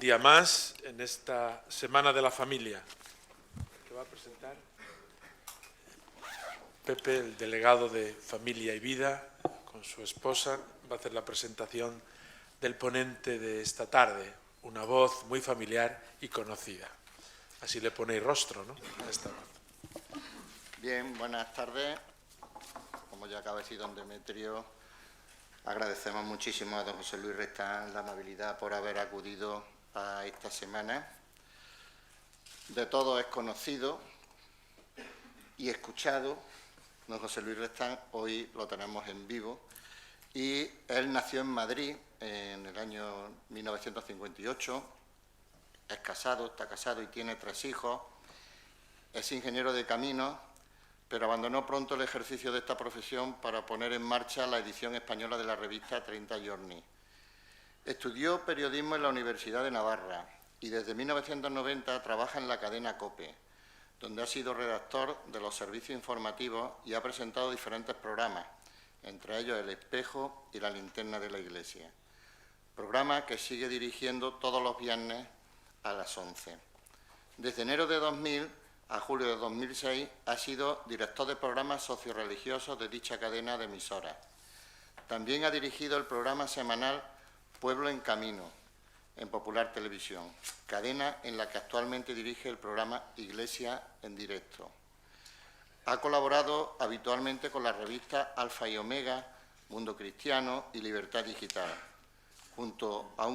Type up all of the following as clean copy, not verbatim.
día más en esta Semana de la Familia. ¿Qué va a presentar? Pepe, el delegado de Familia y Vida, con su esposa, va a hacer la presentación del ponente de esta tarde, una voz muy familiar y conocida. Así le ponéis rostro, ¿no?, a esta voz. Bien, buenas tardes. Como ya acaba de decir don Demetrio, agradecemos muchísimo a don José Luis Restán la amabilidad por haber acudido a esta semana. De todo es conocido y escuchado. Don José Luis Restán hoy lo tenemos en vivo y él nació en Madrid en el año 1958, está casado y tiene 3 hijos, es ingeniero de caminos, pero abandonó pronto el ejercicio de esta profesión para poner en marcha la edición española de la revista 30 Giorni. Estudió periodismo en la Universidad de Navarra y desde 1990 trabaja en la cadena COPE, donde ha sido redactor de los servicios informativos y ha presentado diferentes programas, entre ellos El Espejo y La Linterna de la Iglesia, programa que sigue dirigiendo todos los viernes a las 11. Desde enero de 2000 a julio de 2006 ha sido director de programas socioreligiosos de dicha cadena de emisoras. También ha dirigido el programa semanal Pueblo en Camino, en Popular Televisión, cadena en la que actualmente dirige el programa Iglesia en Directo. Ha colaborado habitualmente con las revistas Alfa y Omega, Mundo Cristiano y Libertad Digital. Junto a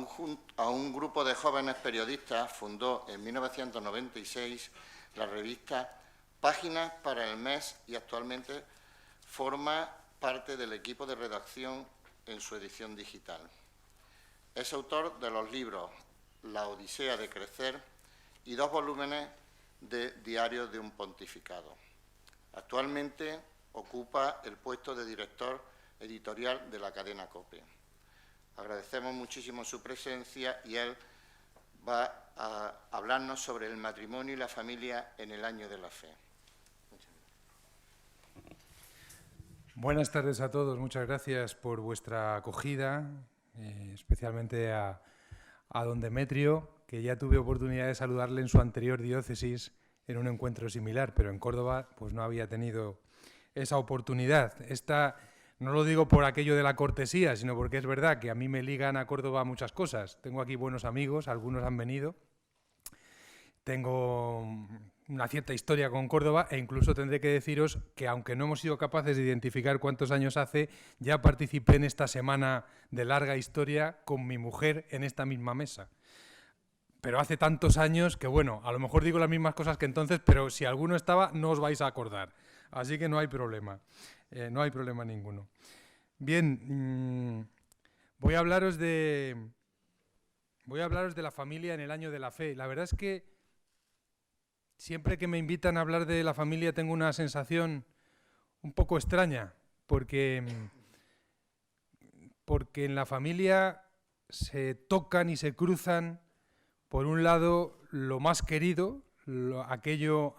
un grupo de jóvenes periodistas fundó en 1996 la revista Páginas para el Mes y actualmente forma parte del equipo de redacción en su edición digital. Es autor de los libros La Odisea de Crecer y 2 volúmenes de Diarios de un Pontificado. Actualmente ocupa el puesto de director editorial de la cadena COPE. Agradecemos muchísimo su presencia y él va a hablarnos sobre el matrimonio y la familia en el año de la fe. Buenas tardes a todos, muchas gracias por vuestra acogida, especialmente a don Demetrio, que ya tuve oportunidad de saludarle en su anterior diócesis en un encuentro similar, pero en Córdoba pues no había tenido esa oportunidad. No lo digo por aquello de la cortesía, sino porque es verdad que a mí me ligan a Córdoba muchas cosas. Tengo aquí buenos amigos, algunos han venido. Tengo una cierta historia con Córdoba e incluso tendré que deciros que, aunque no hemos sido capaces de identificar cuántos años hace, ya participé en esta semana de larga historia con mi mujer en esta misma mesa. Pero hace tantos años que, bueno, a lo mejor digo las mismas cosas que entonces, pero si alguno estaba no os vais a acordar. Así que no hay problema. No hay problema ninguno. Bien, voy a hablaros de la familia en el año de la fe. La verdad es que siempre que me invitan a hablar de la familia tengo una sensación un poco extraña, porque en la familia se tocan y se cruzan, por un lado, lo más querido, aquello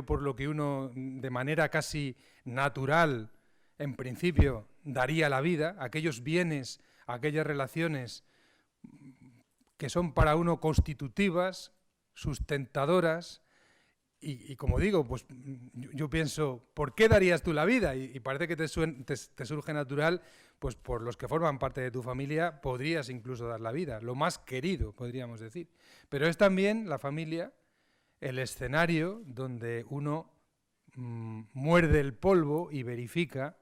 por lo que uno, de manera casi natural, en principio, daría la vida, aquellos bienes, aquellas relaciones que son para uno constitutivas, sustentadoras, y como digo, pues yo pienso, ¿por qué darías tú la vida? Y parece que te surge natural, pues por los que forman parte de tu familia podrías incluso dar la vida, lo más querido, podríamos decir. Pero es también la familia el escenario donde uno muerde el polvo y verifica,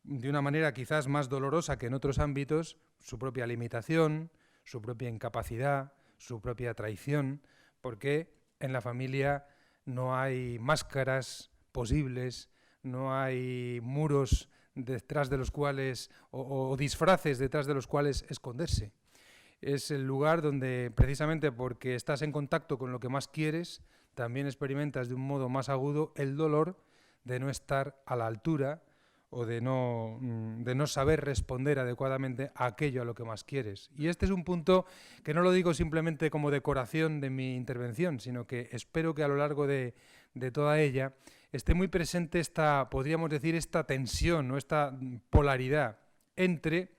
de una manera quizás más dolorosa que en otros ámbitos, su propia limitación, su propia incapacidad, su propia traición, porque en la familia no hay máscaras posibles, no hay muros detrás de los cuales, o disfraces detrás de los cuales esconderse. Es el lugar donde, precisamente porque estás en contacto con lo que más quieres, también experimentas de un modo más agudo el dolor de no estar a la altura o de no saber responder adecuadamente a aquello a lo que más quieres. Y este es un punto que no lo digo simplemente como decoración de mi intervención, sino que espero que a lo largo de toda ella esté muy presente podríamos decir, esta tensión o esta polaridad entre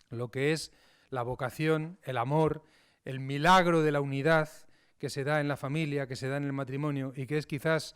lo que es la vocación, el amor, el milagro de la unidad que se da en la familia, que se da en el matrimonio y que es quizás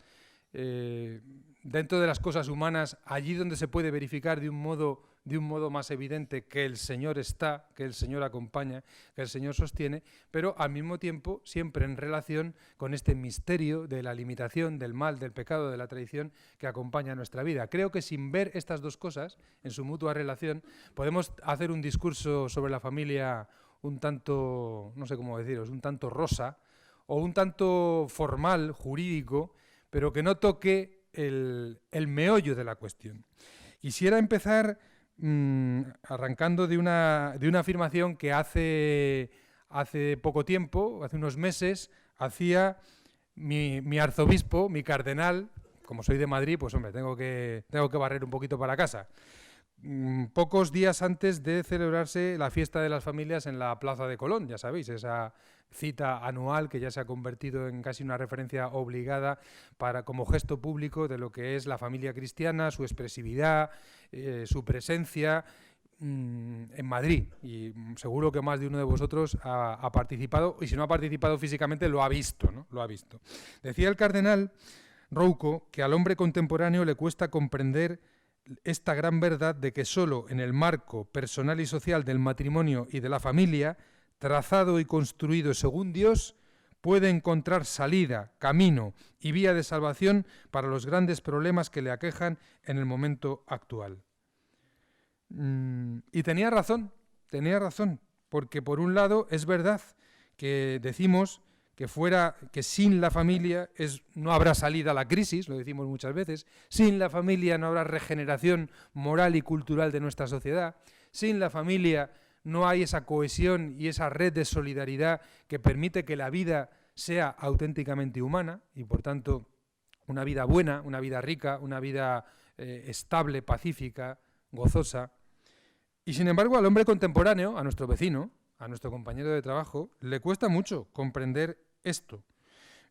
dentro de las cosas humanas allí donde se puede verificar de un modo más evidente que el Señor está, que el Señor acompaña, que el Señor sostiene, pero al mismo tiempo siempre en relación con este misterio de la limitación, del mal, del pecado, de la traición que acompaña nuestra vida. Creo que sin ver estas dos cosas en su mutua relación podemos hacer un discurso sobre la familia un tanto, no sé cómo deciros, un tanto rosa o un tanto formal, jurídico, pero que no toque el meollo de la cuestión. Quisiera empezar arrancando de una afirmación que hace poco tiempo, hace unos meses, hacía mi arzobispo, mi cardenal. Como soy de Madrid, pues hombre, tengo que barrer un poquito para casa. Pocos días antes de celebrarse la fiesta de las familias en la Plaza de Colón, ya sabéis, esa cita anual que ya se ha convertido en casi una referencia obligada como gesto público de lo que es la familia cristiana, su expresividad, su presencia en Madrid. Y seguro que más de uno de vosotros ha participado, y si no ha participado físicamente, lo ha visto, ¿no? Lo ha visto. Decía el cardenal Rouco que al hombre contemporáneo le cuesta comprender esta gran verdad de que solo en el marco personal y social del matrimonio y de la familia, trazado y construido según Dios, puede encontrar salida, camino y vía de salvación para los grandes problemas que le aquejan en el momento actual. Y tenía razón, porque por un lado es verdad que decimos que sin la familia no habrá salida a la crisis, lo decimos muchas veces, sin la familia no habrá regeneración moral y cultural de nuestra sociedad, sin la familia no hay esa cohesión y esa red de solidaridad que permite que la vida sea auténticamente humana y por tanto una vida buena, una vida rica, una vida estable, pacífica, gozosa. Y sin embargo al hombre contemporáneo, a nuestro vecino, a nuestro compañero de trabajo, le cuesta mucho comprender esto.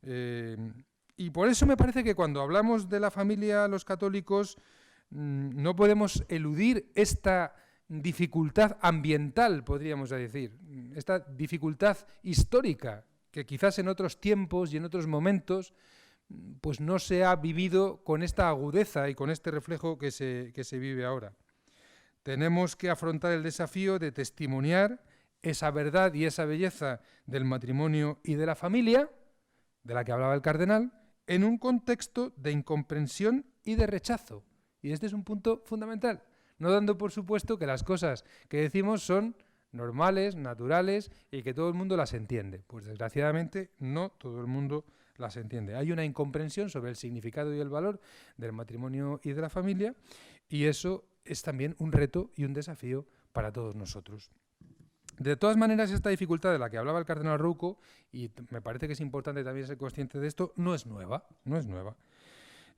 Y por eso me parece que cuando hablamos de la familia, los católicos, no podemos eludir esta dificultad ambiental, podríamos decir, esta dificultad histórica, que quizás en otros tiempos y en otros momentos pues no se ha vivido con esta agudeza y con este reflejo que se vive ahora. Tenemos que afrontar el desafío de testimoniar esa verdad y esa belleza del matrimonio y de la familia, de la que hablaba el cardenal, en un contexto de incomprensión y de rechazo. Y este es un punto fundamental, no dando por supuesto que las cosas que decimos son normales, naturales y que todo el mundo las entiende. Pues desgraciadamente no todo el mundo las entiende. Hay una incomprensión sobre el significado y el valor del matrimonio y de la familia y eso es también un reto y un desafío para todos nosotros. De todas maneras, esta dificultad de la que hablaba el cardenal Rouco, y me parece que es importante también ser consciente de esto, no es nueva.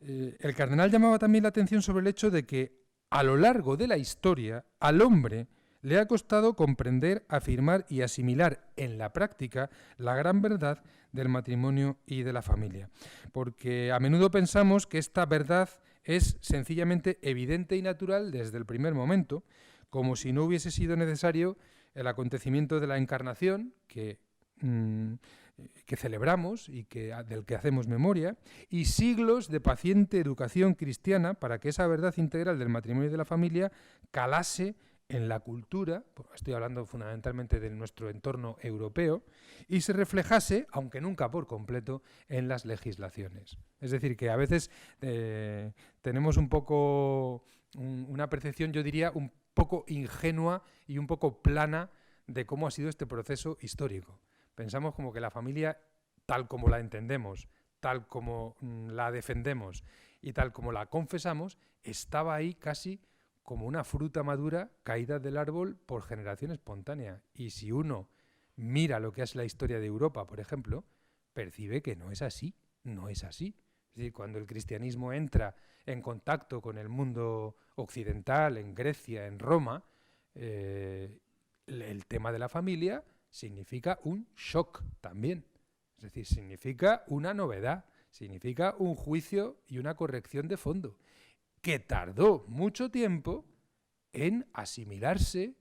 El cardenal llamaba también la atención sobre el hecho de que a lo largo de la historia al hombre le ha costado comprender, afirmar y asimilar en la práctica la gran verdad del matrimonio y de la familia. Porque a menudo pensamos que esta verdad es sencillamente evidente y natural desde el primer momento, como si no hubiese sido necesario el acontecimiento de la encarnación que celebramos y del que hacemos memoria, y siglos de paciente educación cristiana para que esa verdad integral del matrimonio y de la familia calase en la cultura, estoy hablando fundamentalmente de nuestro entorno europeo, y se reflejase, aunque nunca por completo, en las legislaciones. Es decir, que a veces tenemos un poco una percepción, yo diría, un poco ingenua y un poco plana de cómo ha sido este proceso histórico. Pensamos como que la familia, tal como la entendemos, tal como la defendemos y tal como la confesamos, estaba ahí casi como una fruta madura caída del árbol por generación espontánea. Y si uno mira lo que es la historia de Europa, por ejemplo, percibe que no es así, no es así. Es decir, cuando el cristianismo entra en contacto con el mundo occidental, en Grecia, en Roma, el tema de la familia significa un shock también. Es decir, significa una novedad, significa un juicio y una corrección de fondo, que tardó mucho tiempo en asimilarse,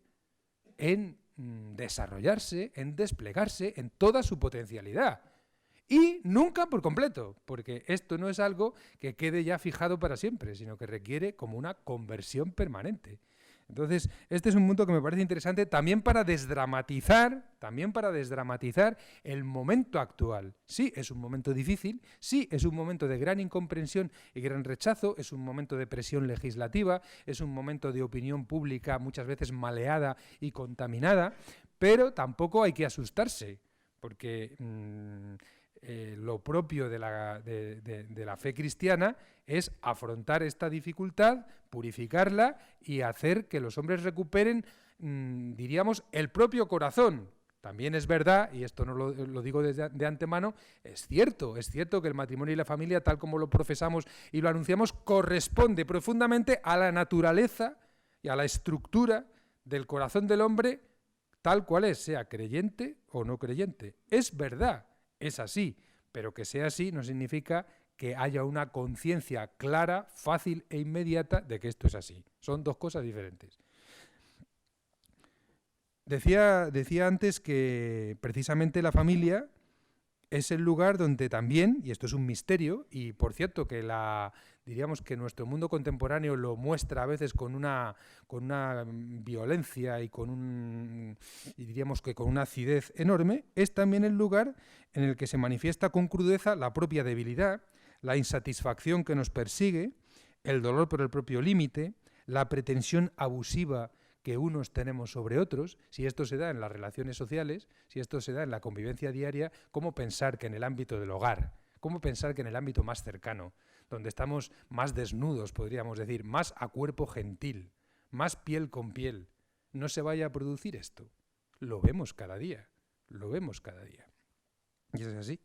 en desarrollarse, en desplegarse en toda su potencialidad. Y nunca por completo, porque esto no es algo que quede ya fijado para siempre, sino que requiere como una conversión permanente. Entonces, este es un punto que me parece interesante también para desdramatizar el momento actual. Sí, es un momento difícil, sí, es un momento de gran incomprensión y gran rechazo, es un momento de presión legislativa, es un momento de opinión pública muchas veces maleada y contaminada, pero tampoco hay que asustarse, porque lo propio de la fe cristiana es afrontar esta dificultad, purificarla y hacer que los hombres recuperen, diríamos, el propio corazón. También es verdad, y esto no lo digo de antemano, es cierto que el matrimonio y la familia, tal como lo profesamos y lo anunciamos, corresponde profundamente a la naturaleza y a la estructura del corazón del hombre, tal cual es, sea creyente o no creyente. Es verdad. Es así, pero que sea así no significa que haya una conciencia clara, fácil e inmediata de que esto es así. Son dos cosas diferentes. Decía antes que precisamente la familia es el lugar donde también, y esto es un misterio, y por cierto que diríamos que nuestro mundo contemporáneo lo muestra a veces con una violencia y diríamos que con una acidez enorme, es también el lugar en el que se manifiesta con crudeza la propia debilidad, la insatisfacción que nos persigue, el dolor por el propio límite, la pretensión abusiva que unos tenemos sobre otros. Si esto se da en las relaciones sociales, si esto se da en la convivencia diaria, ¿cómo pensar que en el ámbito del hogar, cómo pensar que en el ámbito más cercano, donde estamos más desnudos, podríamos decir, más a cuerpo gentil, más piel con piel, no se vaya a producir esto? Lo vemos cada día. Y es así.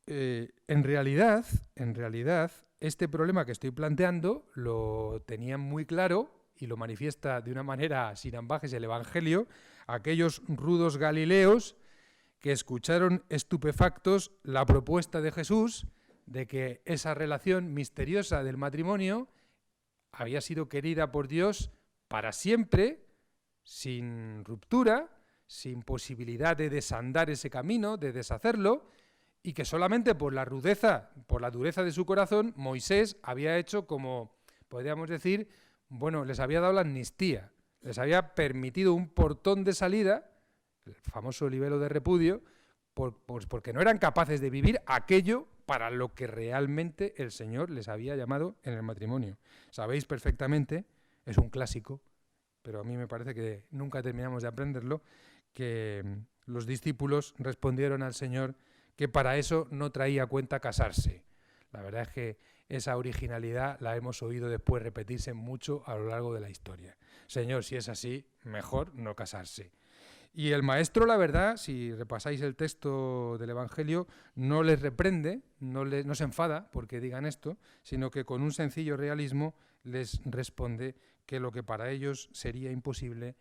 En realidad, este problema que estoy planteando lo tenían muy claro y lo manifiesta de una manera sin ambajes el Evangelio, aquellos rudos galileos que escucharon estupefactos la propuesta de Jesús de que esa relación misteriosa del matrimonio había sido querida por Dios para siempre, sin ruptura, sin posibilidad de desandar ese camino, de deshacerlo, y que solamente por la dureza de su corazón, Moisés había hecho como, podríamos decir, bueno, les había dado la amnistía, les había permitido un portón de salida, el famoso libelo de repudio, porque no eran capaces de vivir aquello para lo que realmente el Señor les había llamado en el matrimonio. Sabéis perfectamente, es un clásico, pero a mí me parece que nunca terminamos de aprenderlo, que los discípulos respondieron al Señor que para eso no traía cuenta casarse. La verdad es que esa originalidad la hemos oído después repetirse mucho a lo largo de la historia. Señor, si es así, mejor no casarse. Y el maestro, la verdad, si repasáis el texto del Evangelio, no les reprende, no se enfada porque digan esto, sino que con un sencillo realismo les responde que lo que para ellos sería imposible,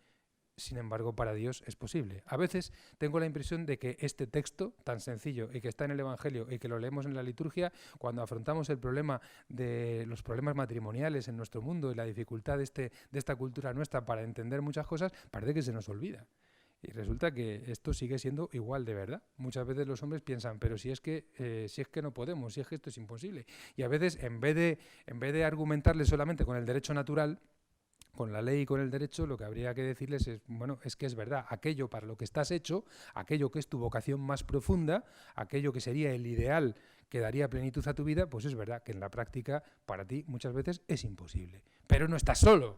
sin embargo, para Dios es posible. A veces tengo la impresión de que este texto tan sencillo y que está en el Evangelio y que lo leemos en la liturgia, cuando afrontamos el problema de los problemas matrimoniales en nuestro mundo y la dificultad de esta cultura nuestra para entender muchas cosas, parece que se nos olvida. Y resulta que esto sigue siendo igual de verdad. Muchas veces los hombres piensan, pero si es que no podemos, si es que esto es imposible. Y a veces, en vez de argumentarles solamente con el derecho natural, con la ley y con el derecho, lo que habría que decirles es, bueno, es que es verdad, aquello para lo que estás hecho, aquello que es tu vocación más profunda, aquello que sería el ideal que daría plenitud a tu vida, pues es verdad que en la práctica para ti muchas veces es imposible. Pero no estás solo.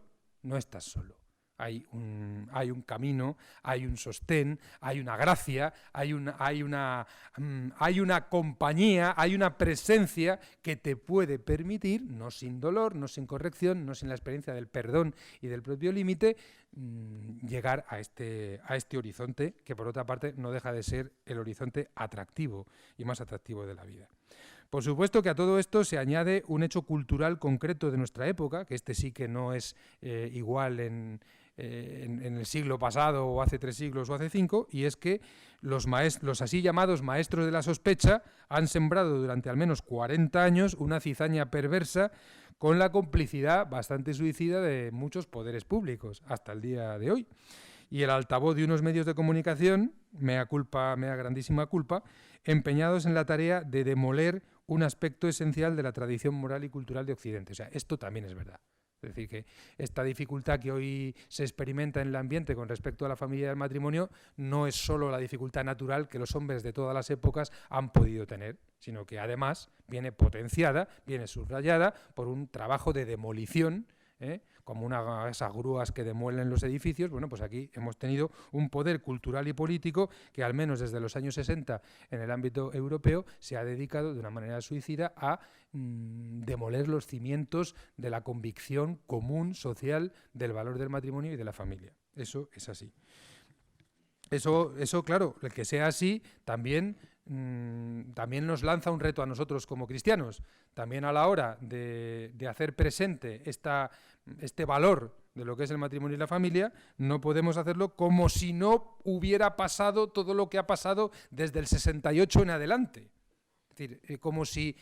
Hay un camino, hay un sostén, hay una gracia, hay una compañía, hay una presencia que te puede permitir, no sin dolor, no sin corrección, no sin la experiencia del perdón y del propio límite, llegar a este horizonte que por otra parte no deja de ser el horizonte atractivo y más atractivo de la vida. Por supuesto que a todo esto se añade un hecho cultural concreto de nuestra época, que este sí que no es igual en el siglo pasado o hace 3 siglos o hace 5, y es que los así llamados maestros de la sospecha han sembrado durante al menos 40 años una cizaña perversa con la complicidad bastante suicida de muchos poderes públicos hasta el día de hoy. y el altavoz de unos medios de comunicación, mea grandísima culpa, empeñados en la tarea de demoler un aspecto esencial de la tradición moral y cultural de Occidente. O sea, esto también es verdad. Es decir, que esta dificultad que hoy se experimenta en el ambiente con respecto a la familia y al matrimonio no es solo la dificultad natural que los hombres de todas las épocas han podido tener, sino que además viene potenciada, viene subrayada por un trabajo de demolición, como esas grúas que demuelen los edificios. Bueno, pues aquí hemos tenido un poder cultural y político que al menos desde los años 60 en el ámbito europeo se ha dedicado de una manera suicida a demoler los cimientos de la convicción común social del valor del matrimonio y de la familia. Eso es así. Eso claro, el que sea así también nos lanza un reto a nosotros como cristianos. También a la hora de hacer presente este valor de lo que es el matrimonio y la familia, no podemos hacerlo como si no hubiera pasado todo lo que ha pasado desde el 68 en adelante. Es decir, como si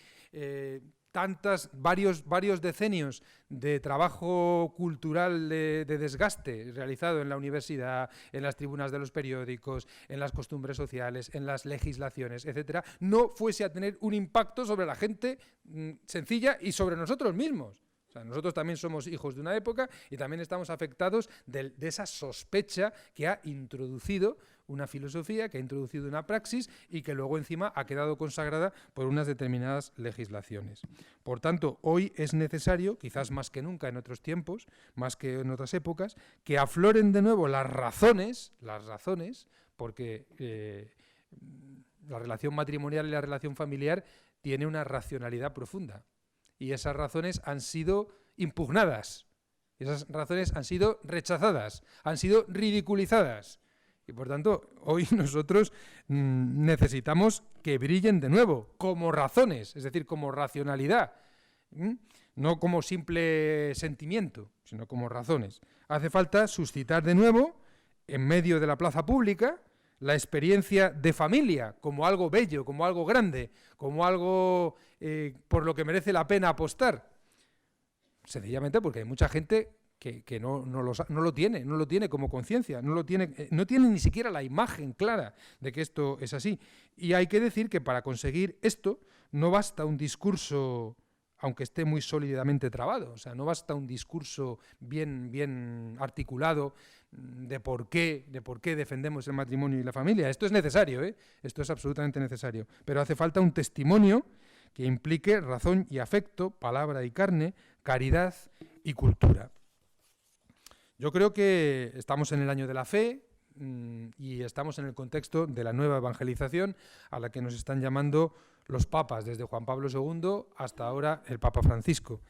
varios decenios de trabajo cultural de desgaste realizado en la universidad, en las tribunas de los periódicos, en las costumbres sociales, en las legislaciones, etcétera, no fuese a tener un impacto sobre la gente sencilla y sobre nosotros mismos. O sea, nosotros también somos hijos de una época y también estamos afectados de esa sospecha que ha introducido una filosofía, que ha introducido una praxis y que luego encima ha quedado consagrada por unas determinadas legislaciones. Por tanto, hoy es necesario, quizás más que nunca en otros tiempos, más que en otras épocas, que afloren de nuevo las razones, porque la relación matrimonial y la relación familiar tiene una racionalidad profunda. Y esas razones han sido impugnadas, esas razones han sido rechazadas, han sido ridiculizadas. Y por tanto, hoy nosotros necesitamos que brillen de nuevo, como razones, es decir, como racionalidad, no como simple sentimiento, sino como razones. Hace falta suscitar de nuevo, en medio de la plaza pública, la experiencia de familia como algo bello, como algo grande, como algo por lo que merece la pena apostar. Sencillamente porque hay mucha gente que no lo tiene como conciencia, no tiene ni siquiera la imagen clara de que esto es así. Y hay que decir que para conseguir esto no basta un discurso, aunque esté muy sólidamente trabado, o sea, no basta un discurso bien articulado de por qué defendemos el matrimonio y la familia. Esto es necesario, esto es absolutamente necesario, pero hace falta un testimonio que implique razón y afecto, palabra y carne, caridad y cultura. Yo creo que estamos en el año de la fe y estamos en el contexto de la nueva evangelización a la que nos están llamando los papas, desde Juan Pablo II hasta ahora el Papa Francisco.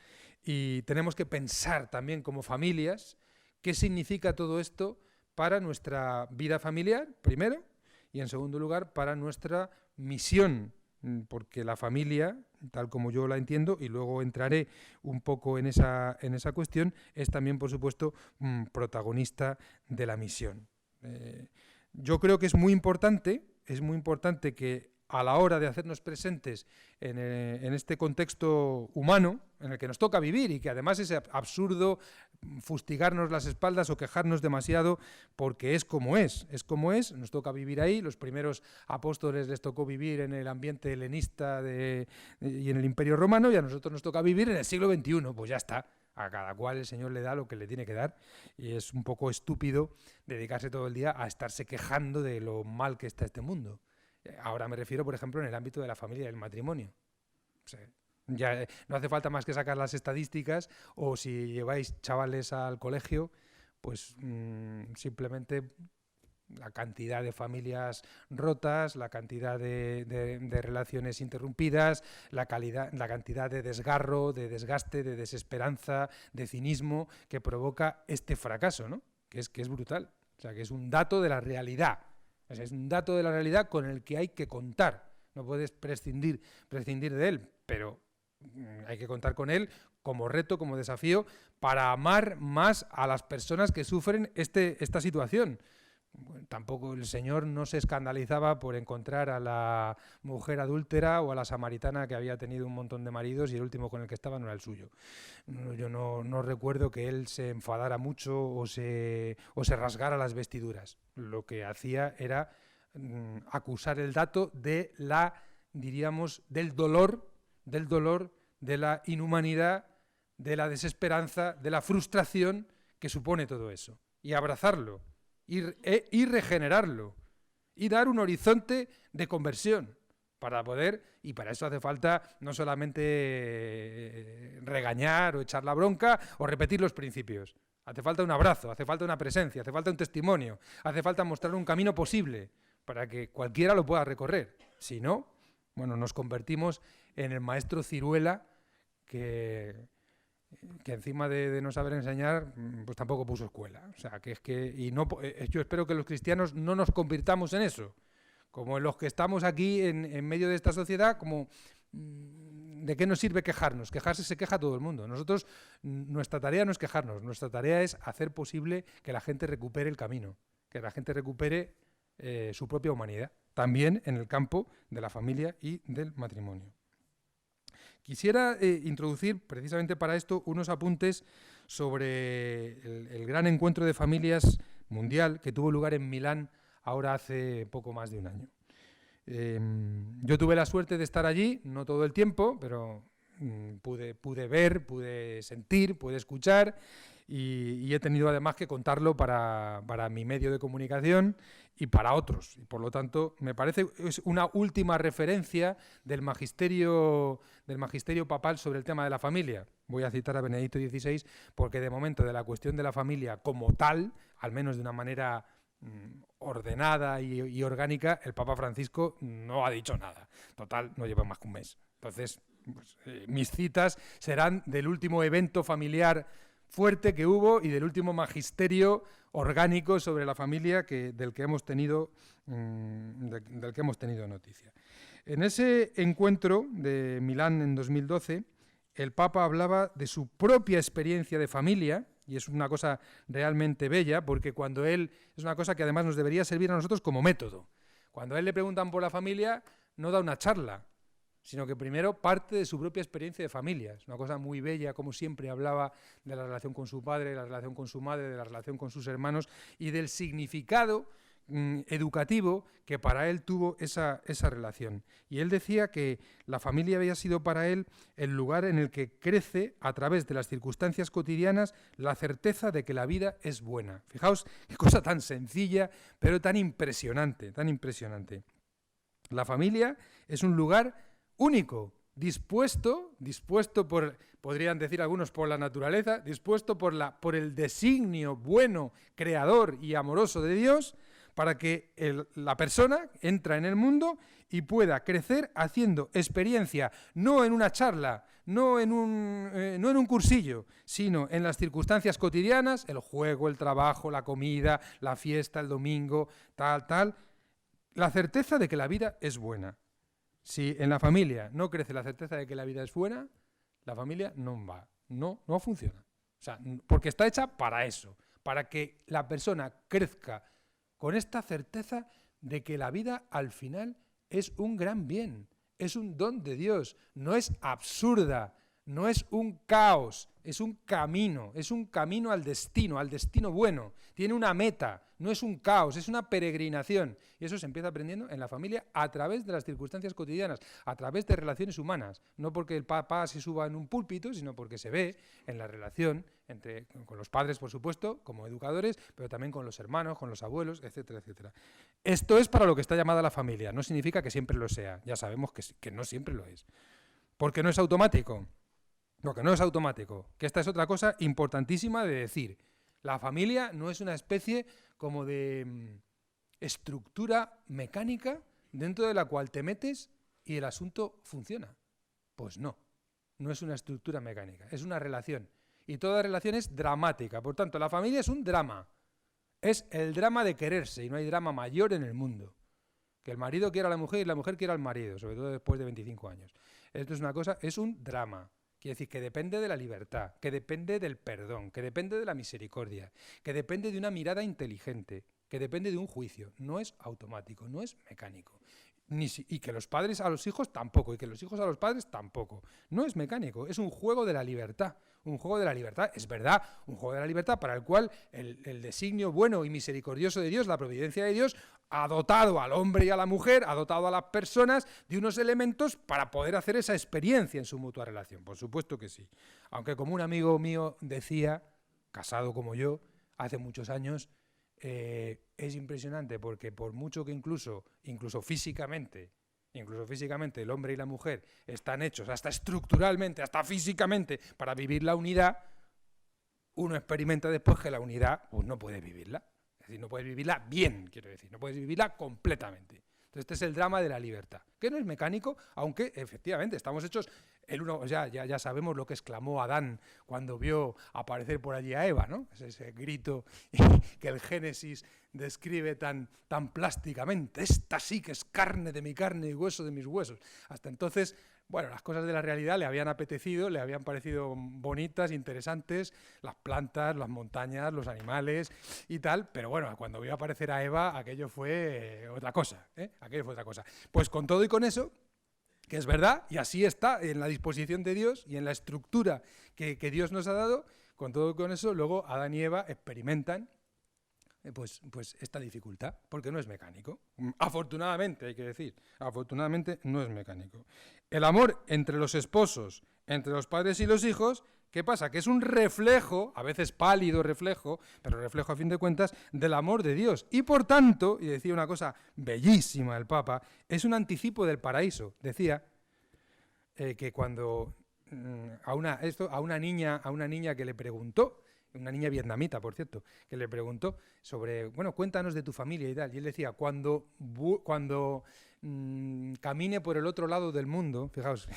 Y tenemos que pensar también como familias qué significa todo esto para nuestra vida familiar, primero, y en segundo lugar, para nuestra misión, porque la familia, tal como yo la entiendo, y luego entraré un poco en esa cuestión, es también, por supuesto, protagonista de la misión. Yo creo que es muy importante que a la hora de hacernos presentes en este contexto humano en el que nos toca vivir y que además es absurdo fustigarnos las espaldas o quejarnos demasiado porque es como es, nos toca vivir ahí. Los primeros apóstoles les tocó vivir en el ambiente helenista y en el Imperio Romano, y a nosotros nos toca vivir en el siglo XXI, pues ya está. A cada cual el Señor le da lo que le tiene que dar, y es un poco estúpido dedicarse todo el día a estarse quejando de lo mal que está este mundo. Ahora me refiero, por ejemplo, en el ámbito de la familia y del matrimonio. O sea, ya no hace falta más que sacar las estadísticas, o si lleváis chavales al colegio, pues simplemente la cantidad de familias rotas, la cantidad de relaciones interrumpidas, la cantidad de desgarro, de desgaste, de desesperanza, de cinismo que provoca este fracaso, ¿no? Que es brutal. O sea, que es un dato de la realidad. O sea, es un dato de la realidad con el que hay que contar. No puedes prescindir de él, pero hay que contar con él como reto, como desafío, para amar más a las personas que sufren esta situación. Bueno, tampoco el Señor no se escandalizaba por encontrar a la mujer adúltera o a la samaritana que había tenido un montón de maridos y el último con el que estaba no era el suyo. Yo no recuerdo que él se enfadara mucho o se rasgara las vestiduras. Lo que hacía era acusar el dato de del dolor, de la inhumanidad, de la desesperanza, de la frustración que supone todo eso, y abrazarlo. Y regenerarlo y dar un horizonte de conversión para poder, y para eso hace falta no solamente regañar o echar la bronca o repetir los principios, hace falta un abrazo, hace falta una presencia, hace falta un testimonio, hace falta mostrar un camino posible para que cualquiera lo pueda recorrer. Si no, bueno, nos convertimos en el maestro Ciruela que encima de no saber enseñar, pues tampoco puso escuela. O sea, yo espero que los cristianos no nos convirtamos en eso, como en los que estamos aquí en medio de esta sociedad, como ¿de qué nos sirve quejarnos? Quejarse se queja todo el mundo. Nosotros, nuestra tarea no es quejarnos, nuestra tarea es hacer posible que la gente recupere el camino, que la gente recupere su propia humanidad, también en el campo de la familia y del matrimonio. Quisiera introducir, precisamente para esto, unos apuntes sobre el gran encuentro de familias mundial que tuvo lugar en Milán ahora hace poco más de un año. Yo tuve la suerte de estar allí, no todo el tiempo, pero pude ver, pude sentir, pude escuchar y he tenido además que contarlo para mi medio de comunicación y para otros. Y por lo tanto, me parece es una última referencia del magisterio papal sobre el tema de la familia. Voy a citar a Benedicto XVI porque de momento de la cuestión de la familia como tal, al menos de una manera ordenada y orgánica, el Papa Francisco no ha dicho nada. Total, no lleva más que un mes. Entonces, pues, mis citas serán del último evento familiar fuerte que hubo y del último magisterio orgánico sobre la familia del que hemos tenido noticia. En ese encuentro de Milán en 2012, el Papa hablaba de su propia experiencia de familia, y es una cosa realmente bella, porque es una cosa que además nos debería servir a nosotros como método. Cuando a él le preguntan por la familia, no da una charla, sino que primero parte de su propia experiencia de familia. Es una cosa muy bella, como siempre hablaba de la relación con su padre, de la relación con su madre, de la relación con sus hermanos y del significado educativo que para él tuvo esa relación. Y él decía que la familia había sido para él el lugar en el que crece, a través de las circunstancias cotidianas, la certeza de que la vida es buena. Fijaos qué cosa tan sencilla, pero tan impresionante, tan impresionante. La familia es un lugar único, dispuesto podrían decir algunos, por la naturaleza, dispuesto por el designio bueno, creador y amoroso de Dios, para que la persona entra en el mundo y pueda crecer haciendo experiencia, no en una charla, no en un cursillo, sino en las circunstancias cotidianas, el juego, el trabajo, la comida, la fiesta, el domingo, tal, la certeza de que la vida es buena. Si en la familia no crece la certeza de que la vida es buena, la familia no funciona. O sea, porque está hecha para eso, para que la persona crezca con esta certeza de que la vida al final es un gran bien, es un don de Dios, no es absurda, no es un caos, es un camino al destino bueno, tiene una meta, no es un caos, es una peregrinación. Y eso se empieza aprendiendo en la familia a través de las circunstancias cotidianas, a través de relaciones humanas, no porque el papá se suba en un púlpito, sino porque se ve en la relación con los padres, por supuesto, como educadores, pero también con los hermanos, con los abuelos, etcétera, etcétera. Esto es para lo que está llamada la familia, no significa que siempre lo sea, ya sabemos que no siempre lo es, porque no es automático. No, que no es automático, que esta es otra cosa importantísima de decir. La familia no es una especie como de estructura mecánica dentro de la cual te metes y el asunto funciona. Pues no es una estructura mecánica, es una relación. Y toda relación es dramática, por tanto, la familia es un drama. Es el drama de quererse y no hay drama mayor en el mundo. Que el marido quiera a la mujer y la mujer quiera al marido, sobre todo después de 25 años. Esto es una cosa, es un drama. Quiere decir que depende de la libertad, que depende del perdón, que depende de la misericordia, que depende de una mirada inteligente, que depende de un juicio, no es automático, no es mecánico. Y que los padres a los hijos tampoco, y que los hijos a los padres tampoco. No es mecánico, es un juego de la libertad. Un juego de la libertad, es verdad, un juego de la libertad para el cual el designio bueno y misericordioso de Dios, la providencia de Dios, ha dotado al hombre y a la mujer, ha dotado a las personas de unos elementos para poder hacer esa experiencia en su mutua relación. Por supuesto que sí. Aunque como un amigo mío decía, casado como yo, hace muchos años, es impresionante porque por mucho que incluso físicamente el hombre y la mujer están hechos hasta estructuralmente, hasta físicamente para vivir la unidad, uno experimenta después que la unidad pues no puede vivirla. Es decir, no puedes vivirla bien, quiero decir, no puedes vivirla completamente. Entonces este es el drama de la libertad, que no es mecánico, aunque efectivamente estamos hechos, ya sabemos lo que exclamó Adán cuando vio aparecer por allí a Eva, ¿no? Ese grito que el Génesis describe tan plásticamente, esta sí que es carne de mi carne y hueso de mis huesos. Hasta entonces, bueno, las cosas de la realidad le habían apetecido, le habían parecido bonitas, interesantes, las plantas, las montañas, los animales y tal, pero bueno, cuando vio aparecer a Eva, aquello fue otra cosa, aquello fue otra cosa. Pues con todo y con eso, que es verdad, y así está en la disposición de Dios y en la estructura que Dios nos ha dado, con todo y con eso, luego Adán y Eva experimentan pues esta dificultad, porque no es mecánico. Afortunadamente, hay que decir, afortunadamente no es mecánico. El amor entre los esposos, entre los padres y los hijos, ¿qué pasa? Que es un reflejo, a veces pálido reflejo, pero reflejo a fin de cuentas, del amor de Dios. Y por tanto, y decía una cosa bellísima el Papa, es un anticipo del paraíso. Decía que cuando a una niña que le preguntó, una niña vietnamita, por cierto, que le preguntó sobre, bueno, cuéntanos de tu familia y tal. Y él decía, cuando camine por el otro lado del mundo, fijaos,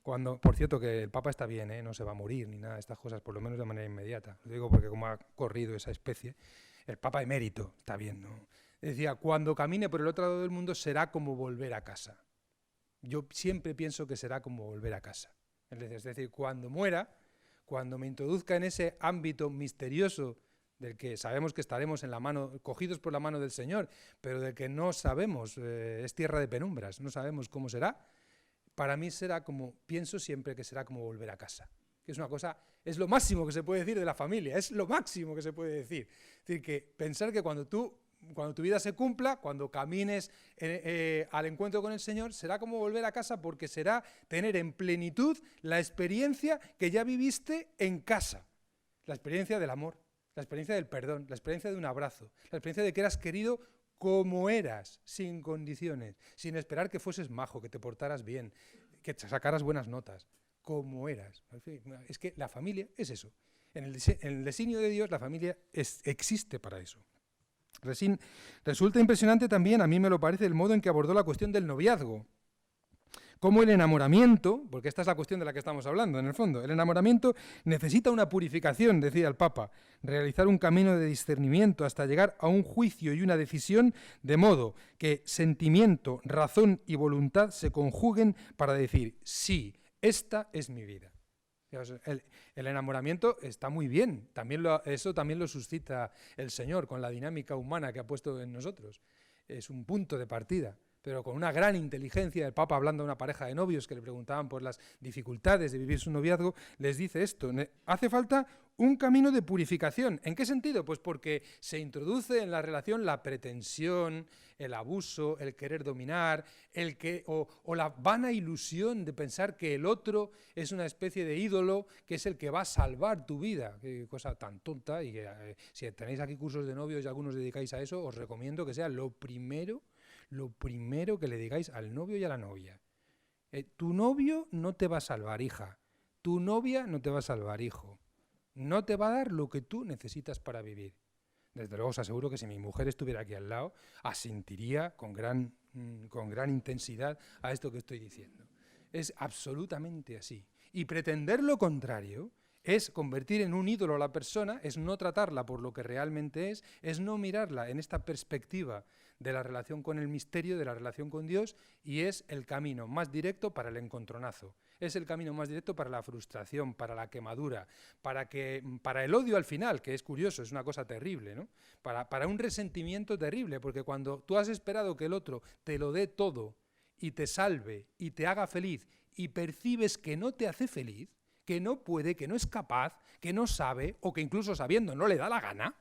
por cierto, que el Papa está bien, no se va a morir ni nada de estas cosas, por lo menos de manera inmediata. Lo digo porque como ha corrido esa especie, el Papa emérito está bien, ¿no? Decía, cuando camine por el otro lado del mundo será como volver a casa. Yo siempre pienso que será como volver a casa. Es decir, cuando muera, cuando me introduzca en ese ámbito misterioso del que sabemos que estaremos cogidos por la mano del Señor, pero del que no sabemos, es tierra de penumbras, no sabemos cómo será, para mí pienso siempre que será como volver a casa. Que es una cosa, es lo máximo que se puede decir de la familia, es lo máximo que se puede decir. Es decir, que pensar que cuando tu vida se cumpla, cuando camines al encuentro con el Señor, será como volver a casa porque será tener en plenitud la experiencia que ya viviste en casa. La experiencia del amor, la experiencia del perdón, la experiencia de un abrazo, la experiencia de que eras querido como eras, sin condiciones, sin esperar que fueses majo, que te portaras bien, que te sacaras buenas notas, como eras. Es que la familia es eso. En el designio de Dios la familia existe para eso. Resulta impresionante también, a mí me lo parece, el modo en que abordó la cuestión del noviazgo. Como el enamoramiento, porque esta es la cuestión de la que estamos hablando, en el fondo, el enamoramiento necesita una purificación, decía el Papa, realizar un camino de discernimiento hasta llegar a un juicio y una decisión, de modo que sentimiento, razón y voluntad se conjuguen para decir, sí, esta es mi vida. El enamoramiento está muy bien, eso también lo suscita el Señor con la dinámica humana que ha puesto en nosotros. Es un punto de partida, pero con una gran inteligencia. El Papa, hablando a una pareja de novios que le preguntaban por las dificultades de vivir su noviazgo, les dice esto: hace falta un camino de purificación. ¿En qué sentido? Pues porque se introduce en la relación la pretensión, el abuso, el querer dominar, o la vana ilusión de pensar que el otro es una especie de ídolo que es el que va a salvar tu vida. Qué cosa tan tonta, y que si tenéis aquí cursos de novios y algunos dedicáis a eso, os recomiendo que sea lo primero que le digáis al novio y a la novia. Tu novio no te va a salvar, hija. Tu novia no te va a salvar, hijo. No te va a dar lo que tú necesitas para vivir. Desde luego os aseguro que si mi mujer estuviera aquí al lado, asentiría con gran intensidad a esto que estoy diciendo. Es absolutamente así. Y pretender lo contrario es convertir en un ídolo a la persona, es no tratarla por lo que realmente es no mirarla en esta perspectiva de la relación con el misterio, de la relación con Dios, y es el camino más directo para el encontronazo. Es el camino más directo para la frustración, para la quemadura, para el odio al final, que es curioso, es una cosa terrible, ¿no? Para un resentimiento terrible, porque cuando tú has esperado que el otro te lo dé todo y te salve y te haga feliz y percibes que no te hace feliz, que no puede, que no es capaz, que no sabe o que incluso sabiendo no le da la gana,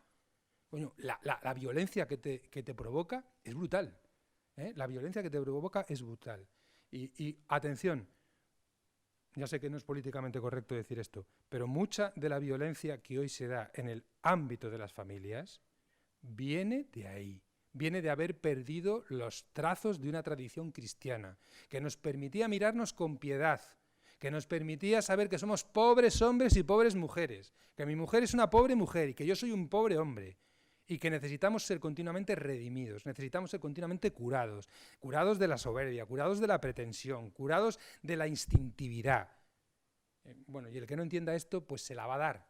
bueno, la violencia que te provoca es brutal. La violencia que te provoca es brutal. Y atención, ya sé que no es políticamente correcto decir esto, pero mucha de la violencia que hoy se da en el ámbito de las familias viene de ahí. Viene de haber perdido los trazos de una tradición cristiana, que nos permitía mirarnos con piedad, que nos permitía saber que somos pobres hombres y pobres mujeres, que mi mujer es una pobre mujer y que yo soy un pobre hombre, y que necesitamos ser continuamente redimidos, necesitamos ser continuamente curados, curados de la soberbia, curados de la pretensión, curados de la instintividad. Bueno, y el que no entienda esto, pues se la va a dar.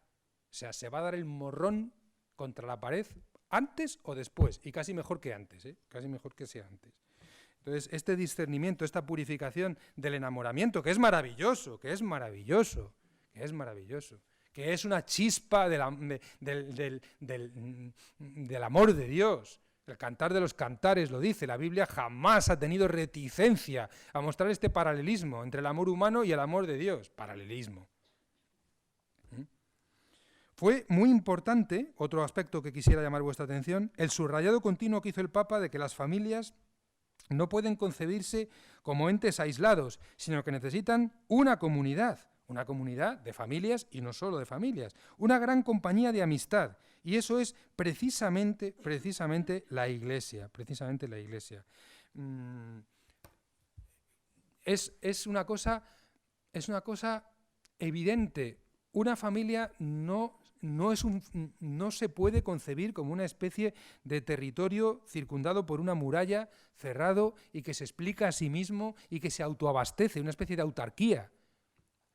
O sea, se va a dar el morrón contra la pared antes o después, y casi mejor que antes, casi mejor que sea antes. Entonces, este discernimiento, esta purificación del enamoramiento, que es maravilloso, que es maravilloso, que es maravilloso, que es una chispa del amor de Dios. El Cantar de los Cantares lo dice, la Biblia jamás ha tenido reticencia a mostrar este paralelismo entre el amor humano y el amor de Dios. Paralelismo. Fue muy importante, otro aspecto que quisiera llamar vuestra atención, el subrayado continuo que hizo el Papa de que las familias no pueden concebirse como entes aislados, sino que necesitan una comunidad de familias y no solo de familias, una gran compañía de amistad, y eso es precisamente la Iglesia, Es una cosa evidente. Una familia no se puede concebir como una especie de territorio circundado por una muralla, cerrado y que se explica a sí mismo y que se autoabastece, una especie de autarquía.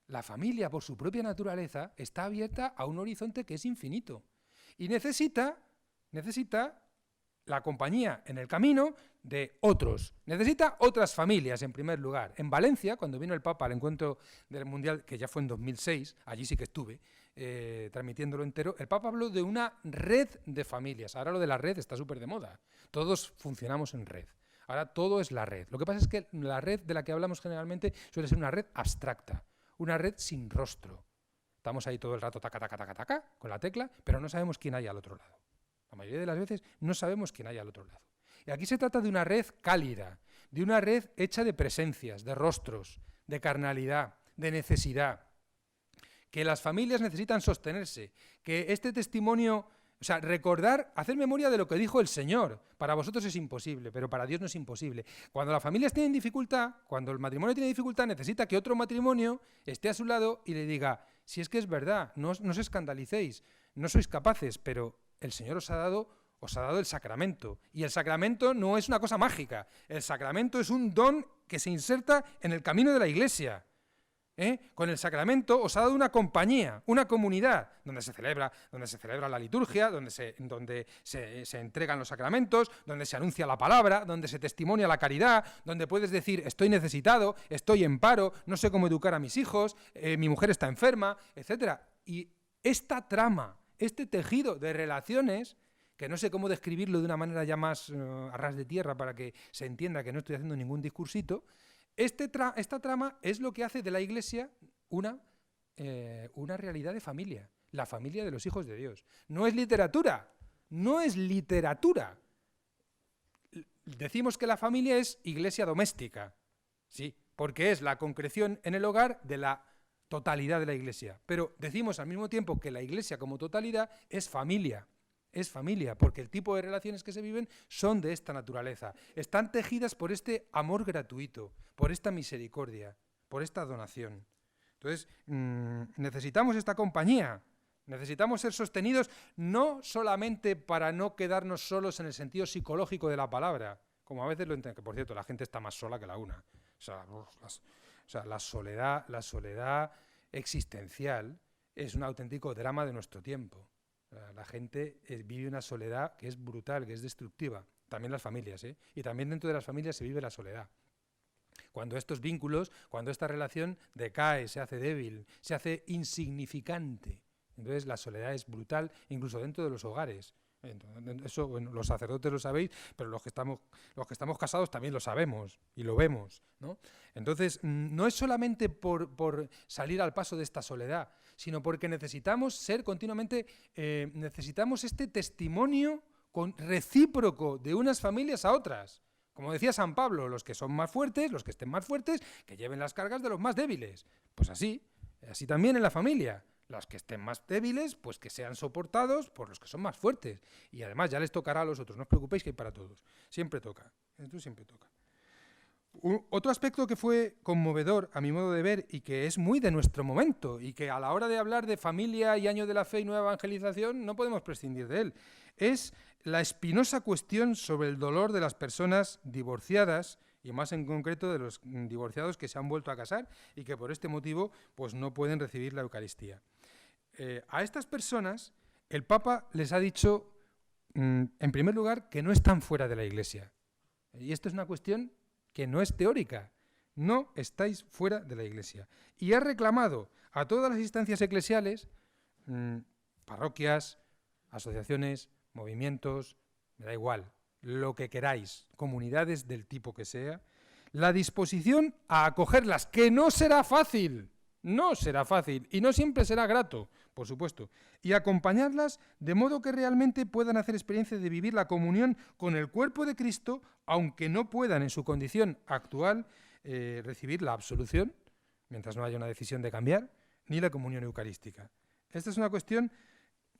La familia, por su propia naturaleza, está abierta a un horizonte que es infinito y necesita la compañía en el camino de otros. Necesita otras familias, en primer lugar. En Valencia, cuando vino el Papa al encuentro del Mundial, que ya fue en 2006, allí sí que estuve, transmitiéndolo entero, el Papa habló de una red de familias. Ahora lo de la red está súper de moda. Todos funcionamos en red. Ahora todo es la red. Lo que pasa es que la red de la que hablamos generalmente suele ser una red abstracta, una red sin rostro. Estamos ahí todo el rato taca, taca, taca, taca, con la tecla, pero no sabemos quién hay al otro lado. La mayoría de las veces no sabemos quién hay al otro lado. Y aquí se trata de una red cálida, de una red hecha de presencias, de rostros, de carnalidad, de necesidad. Que las familias necesitan sostenerse, que este testimonio, o sea, recordar, hacer memoria de lo que dijo el Señor. Para vosotros es imposible, pero para Dios no es imposible. Cuando las familias tienen dificultad, cuando el matrimonio tiene dificultad, necesita que otro matrimonio esté a su lado y le diga, si es que es verdad, no os escandalicéis, no sois capaces, pero el Señor os ha dado el sacramento. Y el sacramento no es una cosa mágica. El sacramento es un don que se inserta en el camino de la Iglesia. Con el sacramento os ha dado una compañía, una comunidad, donde se celebra la liturgia, donde se entregan los sacramentos, donde se anuncia la palabra, donde se testimonia la caridad, donde puedes decir estoy necesitado, estoy en paro, no sé cómo educar a mis hijos, mi mujer está enferma, etc. Y esta trama, este tejido de relaciones, que no sé cómo describirlo de una manera ya más a ras de tierra para que se entienda que no estoy haciendo ningún discursito, esta trama es lo que hace de la Iglesia una realidad de familia, la familia de los hijos de Dios. No es literatura, no es literatura. Decimos que la familia es iglesia doméstica, sí, porque es la concreción en el hogar de la totalidad de la Iglesia. Pero decimos al mismo tiempo que la Iglesia como totalidad es familia, porque el tipo de relaciones que se viven son de esta naturaleza. Están tejidas por este amor gratuito, por esta misericordia, por esta donación. Entonces, necesitamos esta compañía, necesitamos ser sostenidos no solamente para no quedarnos solos en el sentido psicológico de la palabra, como a veces lo entienden, que por cierto la gente está más sola que la una. O sea, la soledad existencial es un auténtico drama de nuestro tiempo. La gente vive una soledad que es brutal, que es destructiva. también las familias, ¿eh? Y también dentro de las familias se vive la soledad. Cuando estos vínculos, cuando esta relación decae, se hace débil, se hace insignificante. Entonces la soledad es brutal, incluso dentro de los hogares. Eso, bueno, los sacerdotes lo sabéis, pero los que estamos casados también lo sabemos y lo vemos, ¿no? Entonces, no es solamente por salir al paso de esta soledad, sino porque necesitamos ser continuamente, necesitamos este testimonio recíproco de unas familias a otras. Como decía San Pablo, los que son más fuertes, los que estén más fuertes, que lleven las cargas de los más débiles. Pues así también en la familia. Los que estén más débiles, pues que sean soportados por los que son más fuertes. Y además ya les tocará a los otros, no os preocupéis que hay para todos. Siempre toca, esto siempre toca. Otro aspecto que fue conmovedor a mi modo de ver y que es muy de nuestro momento y que a la hora de hablar de familia y año de la fe y nueva evangelización no podemos prescindir de él, es la espinosa cuestión sobre el dolor de las personas divorciadas y más en concreto de los divorciados que se han vuelto a casar y que por este motivo pues no pueden recibir la Eucaristía. A estas personas el Papa les ha dicho, en primer lugar, que no están fuera de la Iglesia. Y esto es una cuestión que no es teórica. No estáis fuera de la Iglesia. Y ha reclamado a todas las instancias eclesiales, parroquias, asociaciones, movimientos, me da igual, lo que queráis, comunidades del tipo que sea, la disposición a acogerlas, que no será fácil, no será fácil y no siempre será grato, por supuesto, y acompañarlas de modo que realmente puedan hacer experiencia de vivir la comunión con el cuerpo de Cristo, aunque no puedan en su condición actual recibir la absolución, mientras no haya una decisión de cambiar, ni la comunión eucarística. Esta es una cuestión,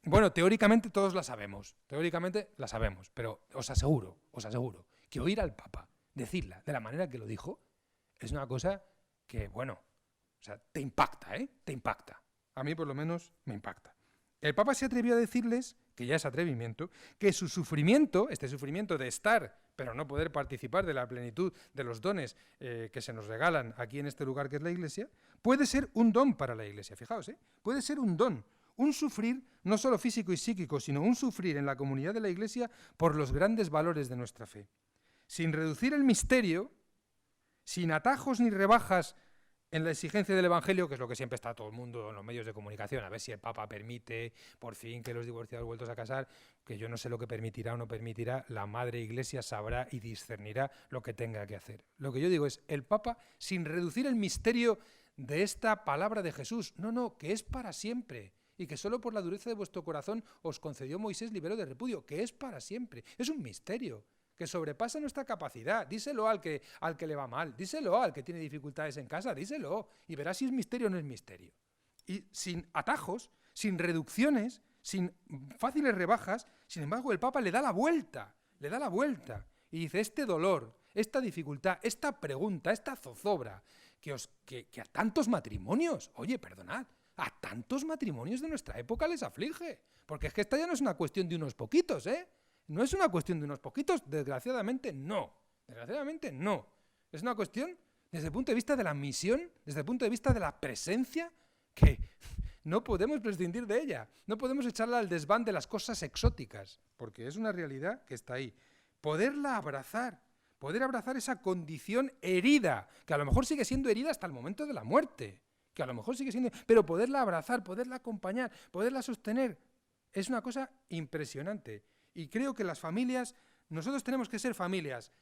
bueno, teóricamente todos la sabemos, pero os aseguro que oír al Papa decirla de la manera que lo dijo es una cosa que, bueno, o sea, te impacta, te impacta. A mí por lo menos me impacta. El Papa se atrevió a decirles, que ya es atrevimiento, que su sufrimiento, este sufrimiento de estar, pero no poder participar de la plenitud de los dones que se nos regalan aquí en este lugar que es la Iglesia, puede ser un don para la Iglesia. Fijaos, puede ser un don, un sufrir no solo físico y psíquico, sino un sufrir en la comunidad de la Iglesia por los grandes valores de nuestra fe. Sin reducir el misterio, sin atajos ni rebajas en la exigencia del Evangelio, que es lo que siempre está todo el mundo en los medios de comunicación, a ver si el Papa permite por fin que los divorciados vueltos a casar, que yo no sé lo que permitirá o no permitirá, la Madre Iglesia sabrá y discernirá lo que tenga que hacer. Lo que yo digo es, el Papa, sin reducir el misterio de esta palabra de Jesús, no, que es para siempre, y que solo por la dureza de vuestro corazón os concedió Moisés libero de repudio, que es para siempre, es un misterio que sobrepasa nuestra capacidad. Díselo al que le va mal, díselo al que tiene dificultades en casa, díselo, y verás si es misterio o no es misterio. Y sin atajos, sin reducciones, sin fáciles rebajas, sin embargo el Papa le da la vuelta, y dice, este dolor, esta dificultad, esta pregunta, esta zozobra, que a tantos matrimonios, oye, perdonad, a tantos matrimonios de nuestra época les aflige, porque es que esta ya no es una cuestión de unos poquitos, No es una cuestión de unos poquitos, desgraciadamente no. Es una cuestión desde el punto de vista de la misión, desde el punto de vista de la presencia, que no podemos prescindir de ella. No podemos echarla al desván de las cosas exóticas, porque es una realidad que está ahí. Poder abrazar esa condición herida, que a lo mejor sigue siendo herida hasta el momento de la muerte, pero poderla abrazar, poderla acompañar, poderla sostener, es una cosa impresionante. Y creo que las familias, nosotros tenemos que ser familias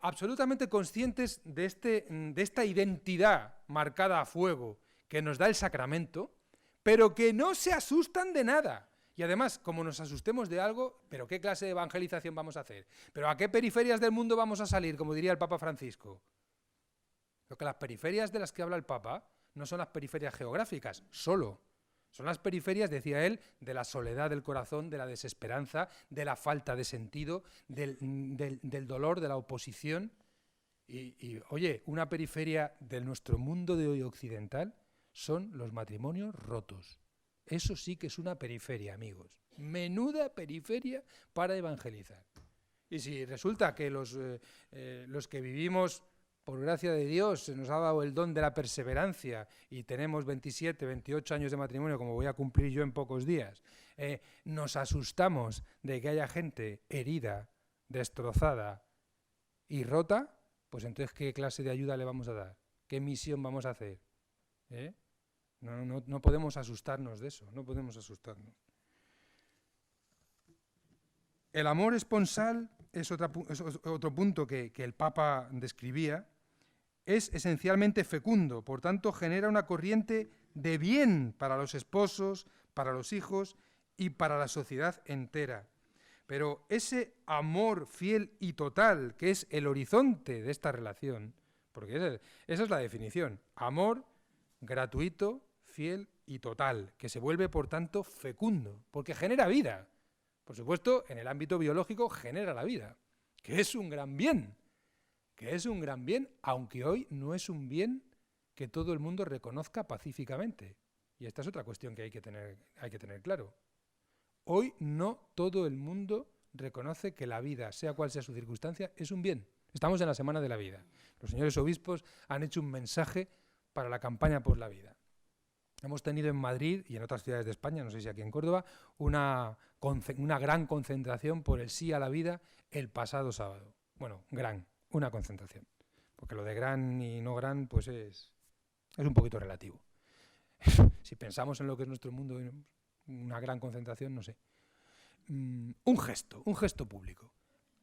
absolutamente conscientes de esta identidad marcada a fuego que nos da el sacramento, pero que no se asustan de nada. Y además, como nos asustemos de algo, ¿pero qué clase de evangelización vamos a hacer? ¿Pero a qué periferias del mundo vamos a salir, como diría el Papa Francisco? Porque las periferias de las que habla el Papa no son las periferias geográficas, solo. Son las periferias, decía él, de la soledad del corazón, de la desesperanza, de la falta de sentido, del dolor, de la oposición. Y, oye, una periferia de nuestro mundo de hoy occidental son los matrimonios rotos. Eso sí que es una periferia, amigos. Menuda periferia para evangelizar. Y si resulta que los que vivimos por gracia de Dios, se nos ha dado el don de la perseverancia y tenemos 27, 28 años de matrimonio, como voy a cumplir yo en pocos días, nos asustamos de que haya gente herida, destrozada y rota, pues entonces ¿qué clase de ayuda le vamos a dar? ¿Qué misión vamos a hacer? No podemos asustarnos de eso, no podemos asustarnos. El amor esponsal es otro punto que el Papa describía. Es esencialmente fecundo, por tanto genera una corriente de bien para los esposos, para los hijos y para la sociedad entera. Pero ese amor fiel y total, que es el horizonte de esta relación, porque esa es la definición, amor gratuito, fiel y total, que se vuelve por tanto fecundo, porque genera vida. Por supuesto, en el ámbito biológico genera la vida, que es un gran bien, aunque hoy no es un bien que todo el mundo reconozca pacíficamente. Y esta es otra cuestión que hay que tener claro. Hoy no todo el mundo reconoce que la vida, sea cual sea su circunstancia, es un bien. Estamos en la Semana de la Vida. Los señores obispos han hecho un mensaje para la campaña por la vida. Hemos tenido en Madrid y en otras ciudades de España, no sé si aquí en Córdoba, una gran concentración por el sí a la vida el pasado sábado. Bueno, una concentración. Porque lo de gran y no gran, pues es un poquito relativo. Si pensamos en lo que es nuestro mundo, una gran concentración, no sé. Un gesto público.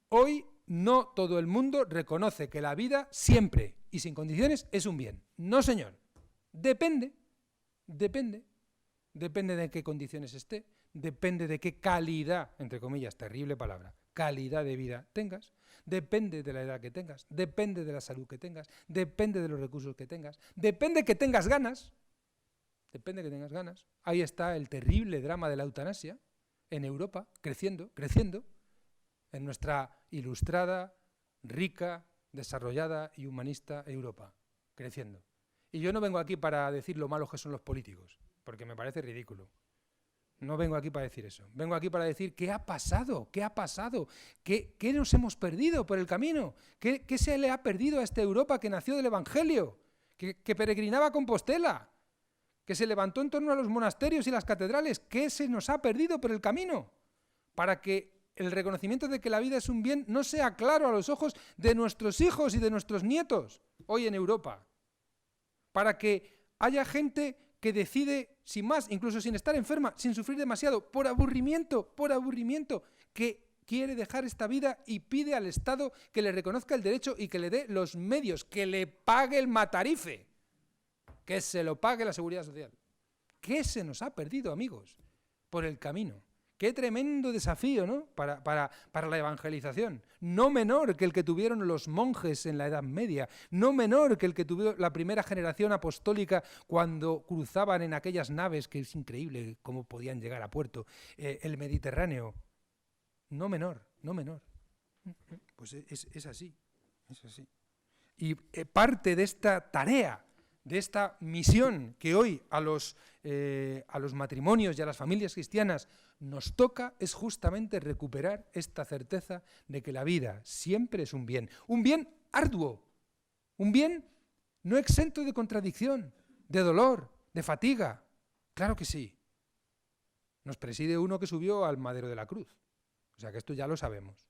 Hoy no todo el mundo reconoce que la vida siempre y sin condiciones es un bien. No, señor. Depende de qué condiciones esté, depende de qué calidad, entre comillas, terrible palabra, calidad de vida tengas, depende de la edad que tengas, depende de la salud que tengas, depende de los recursos que tengas, depende que tengas ganas, Ahí está el terrible drama de la eutanasia en Europa, creciendo, en nuestra ilustrada, rica, desarrollada y humanista Europa, creciendo. Y yo no vengo aquí para decir lo malos que son los políticos, porque me parece ridículo. No vengo aquí para decir eso. Vengo aquí para decir qué ha pasado, qué nos hemos perdido por el camino, qué se le ha perdido a esta Europa que nació del Evangelio, que peregrinaba a Compostela, que se levantó en torno a los monasterios y las catedrales. ¿Qué se nos ha perdido por el camino? Para que el reconocimiento de que la vida es un bien no sea claro a los ojos de nuestros hijos y de nuestros nietos hoy en Europa. Para que haya gente que decide, sin más, incluso sin estar enferma, sin sufrir demasiado, por aburrimiento, que quiere dejar esta vida y pide al Estado que le reconozca el derecho y que le dé los medios, que le pague el matarife, que se lo pague la Seguridad Social. ¿Qué se nos ha perdido, amigos, por el camino? Qué tremendo desafío, ¿no?, para la evangelización. No menor que el que tuvieron los monjes en la Edad Media, no menor que el que tuvo la primera generación apostólica cuando cruzaban en aquellas naves, que es increíble cómo podían llegar a puerto, el Mediterráneo. No menor. Pues es así. Y parte de esta tarea, de esta misión que hoy a los matrimonios y a las familias cristianas nos toca, es justamente recuperar esta certeza de que la vida siempre es un bien arduo, un bien no exento de contradicción, de dolor, de fatiga. Claro que sí. Nos preside uno que subió al madero de la cruz. O sea que esto ya lo sabemos,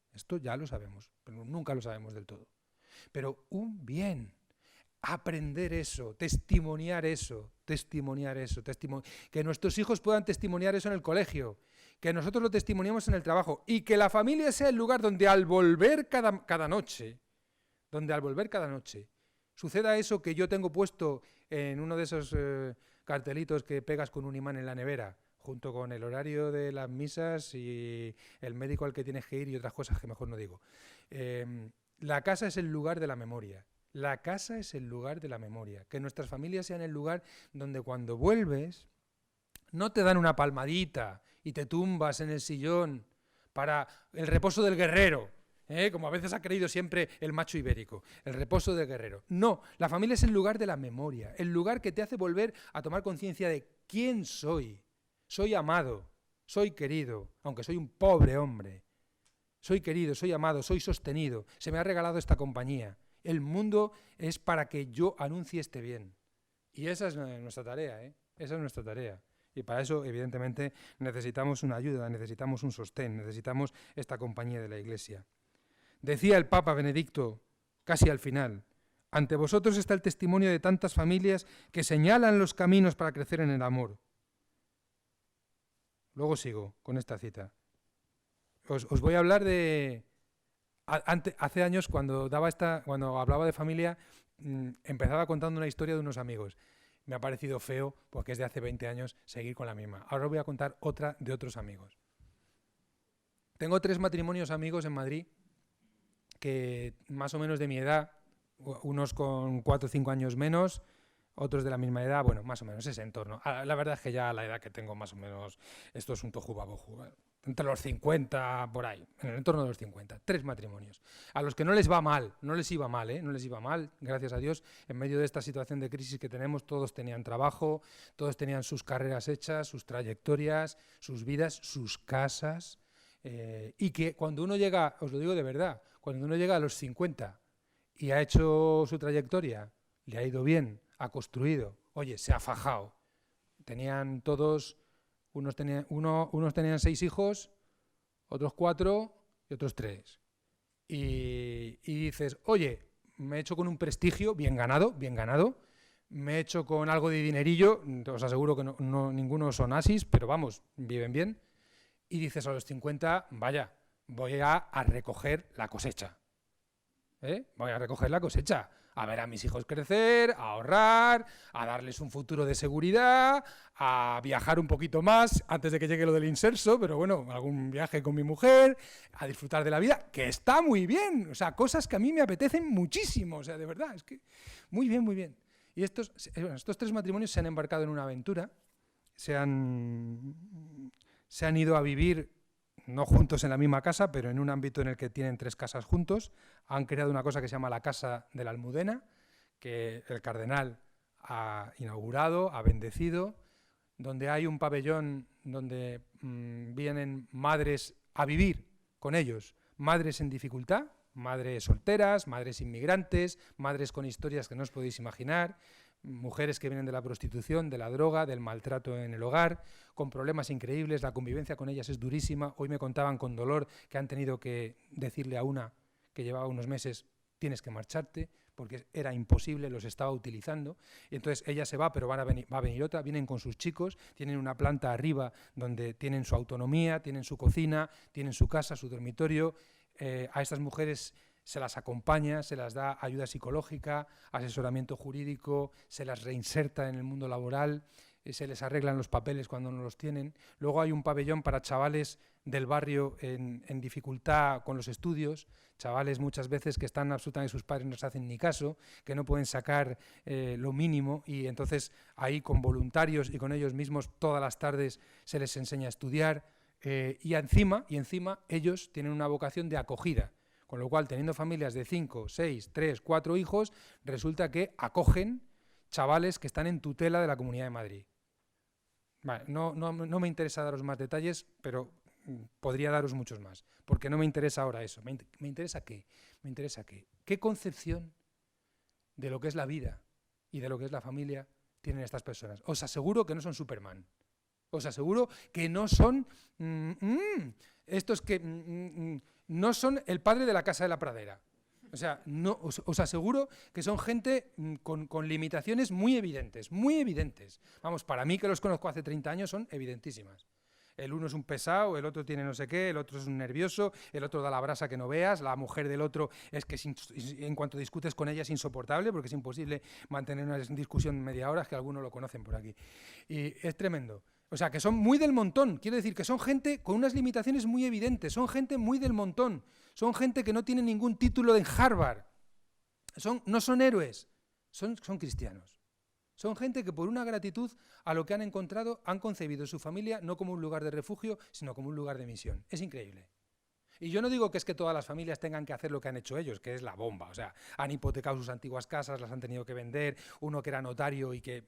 pero nunca lo sabemos del todo. Pero un bien. Aprender eso, testimoniar eso, que nuestros hijos puedan testimoniar eso en el colegio, que nosotros lo testimoniemos en el trabajo y que la familia sea el lugar donde al volver cada noche, suceda eso que yo tengo puesto en uno de esos cartelitos que pegas con un imán en la nevera, junto con el horario de las misas y el médico al que tienes que ir y otras cosas que mejor no digo. La casa es el lugar de la memoria. Que nuestras familias sean el lugar donde cuando vuelves no te dan una palmadita y te tumbas en el sillón para el reposo del guerrero, como a veces ha creído siempre el macho ibérico, el reposo del guerrero. No, la familia es el lugar de la memoria, el lugar que te hace volver a tomar conciencia de quién soy. Soy amado, soy querido, aunque soy un pobre hombre. Soy querido, soy amado, soy sostenido, se me ha regalado esta compañía. El mundo es para que yo anuncie este bien. Y esa es nuestra tarea, ¿eh? Esa es nuestra tarea. Y para eso, evidentemente, necesitamos una ayuda, necesitamos un sostén, necesitamos esta compañía de la Iglesia. Decía el Papa Benedicto, casi al final, ante vosotros está el testimonio de tantas familias que señalan los caminos para crecer en el amor. Luego sigo con esta cita. Os voy a hablar de... Hace años, cuando hablaba de familia, empezaba contando una historia de unos amigos. Me ha parecido feo, porque es de hace 20 años, seguir con la misma. Ahora os voy a contar otra de otros amigos. Tengo 3 matrimonios amigos en Madrid, que más o menos de mi edad, unos con 4 o 5 años menos, otros de la misma edad, bueno, más o menos ese entorno. La verdad es que ya a la edad que tengo más o menos, esto es un tojubaboju, entre los 50, por ahí, en el entorno de los 50, 3 matrimonios, a los que no les va mal, no les iba mal, no les iba mal, gracias a Dios, en medio de esta situación de crisis que tenemos, todos tenían trabajo, todos tenían sus carreras hechas, sus trayectorias, sus vidas, sus casas, y que cuando uno llega, os lo digo de verdad, cuando uno llega a los 50 y ha hecho su trayectoria, le ha ido bien, ha construido, oye, se ha fajado, tenían todos... Unos tenían 6 hijos, otros 4 y otros 3. Y dices, oye, me he hecho con un prestigio bien ganado, me he hecho con algo de dinerillo, os aseguro que ninguno son asis, pero vamos, viven bien. Y dices a los 50, vaya, voy a recoger la cosecha. Voy a recoger la cosecha, a ver a mis hijos crecer, a ahorrar, a darles un futuro de seguridad, a viajar un poquito más antes de que llegue lo del inserso, pero bueno, algún viaje con mi mujer, a disfrutar de la vida, que está muy bien, o sea, cosas que a mí me apetecen muchísimo, o sea, de verdad, es que muy bien, muy bien. Y estos 3 matrimonios se han embarcado en una aventura, se han ido a vivir no juntos en la misma casa, pero en un ámbito en el que tienen 3 casas juntos. Han creado una cosa que se llama la Casa de la Almudena, que el cardenal ha inaugurado, ha bendecido, donde hay un pabellón donde vienen madres a vivir con ellos, madres en dificultad, madres solteras, madres inmigrantes, madres con historias que no os podéis imaginar, mujeres que vienen de la prostitución, de la droga, del maltrato en el hogar, con problemas increíbles, la convivencia con ellas es durísima. Hoy me contaban con dolor que han tenido que decirle a una que llevaba unos meses, tienes que marcharte, porque era imposible, los estaba utilizando. Y entonces ella se va, pero va a venir otra, vienen con sus chicos, tienen una planta arriba donde tienen su autonomía, tienen su cocina, tienen su casa, su dormitorio. A estas mujeres se las acompaña, se las da ayuda psicológica, asesoramiento jurídico, se las reinserta en el mundo laboral, se les arreglan los papeles cuando no los tienen. Luego hay un pabellón para chavales del barrio en dificultad con los estudios, chavales muchas veces que están absolutamente, sus padres no se hacen ni caso, que no pueden sacar lo mínimo, y entonces ahí con voluntarios y con ellos mismos todas las tardes se les enseña a estudiar, y encima ellos tienen una vocación de acogida. Con lo cual, teniendo familias de 5, 6, 3, 4 hijos, resulta que acogen chavales que están en tutela de la Comunidad de Madrid. Vale, no me interesa daros más detalles, pero podría daros muchos más, porque no me interesa ahora eso. ¿Me interesa qué? Me interesa qué concepción de lo que es la vida y de lo que es la familia tienen estas personas. Os aseguro que no son Superman. Os aseguro que no son estos que no son el padre de la Casa de la Pradera. O sea, no, os aseguro que son gente con limitaciones muy evidentes, muy evidentes. Vamos, para mí, que los conozco hace 30 años, son evidentísimas. El uno es un pesado, el otro tiene no sé qué, el otro es un nervioso, el otro da la brasa que no veas, la mujer del otro es que en cuanto discutes con ella es insoportable, porque es imposible mantener una discusión media hora, es que algunos lo conocen por aquí. Y es tremendo. O sea, que son muy del montón, quiero decir que son gente con unas limitaciones muy evidentes, son gente muy del montón, son gente que no tiene ningún título en Harvard, no son héroes, son cristianos. Son gente que por una gratitud a lo que han encontrado han concebido su familia no como un lugar de refugio, sino como un lugar de misión. Es increíble. Y yo no digo que es que todas las familias tengan que hacer lo que han hecho ellos, que es la bomba. O sea, han hipotecado sus antiguas casas, las han tenido que vender, uno que era notario y que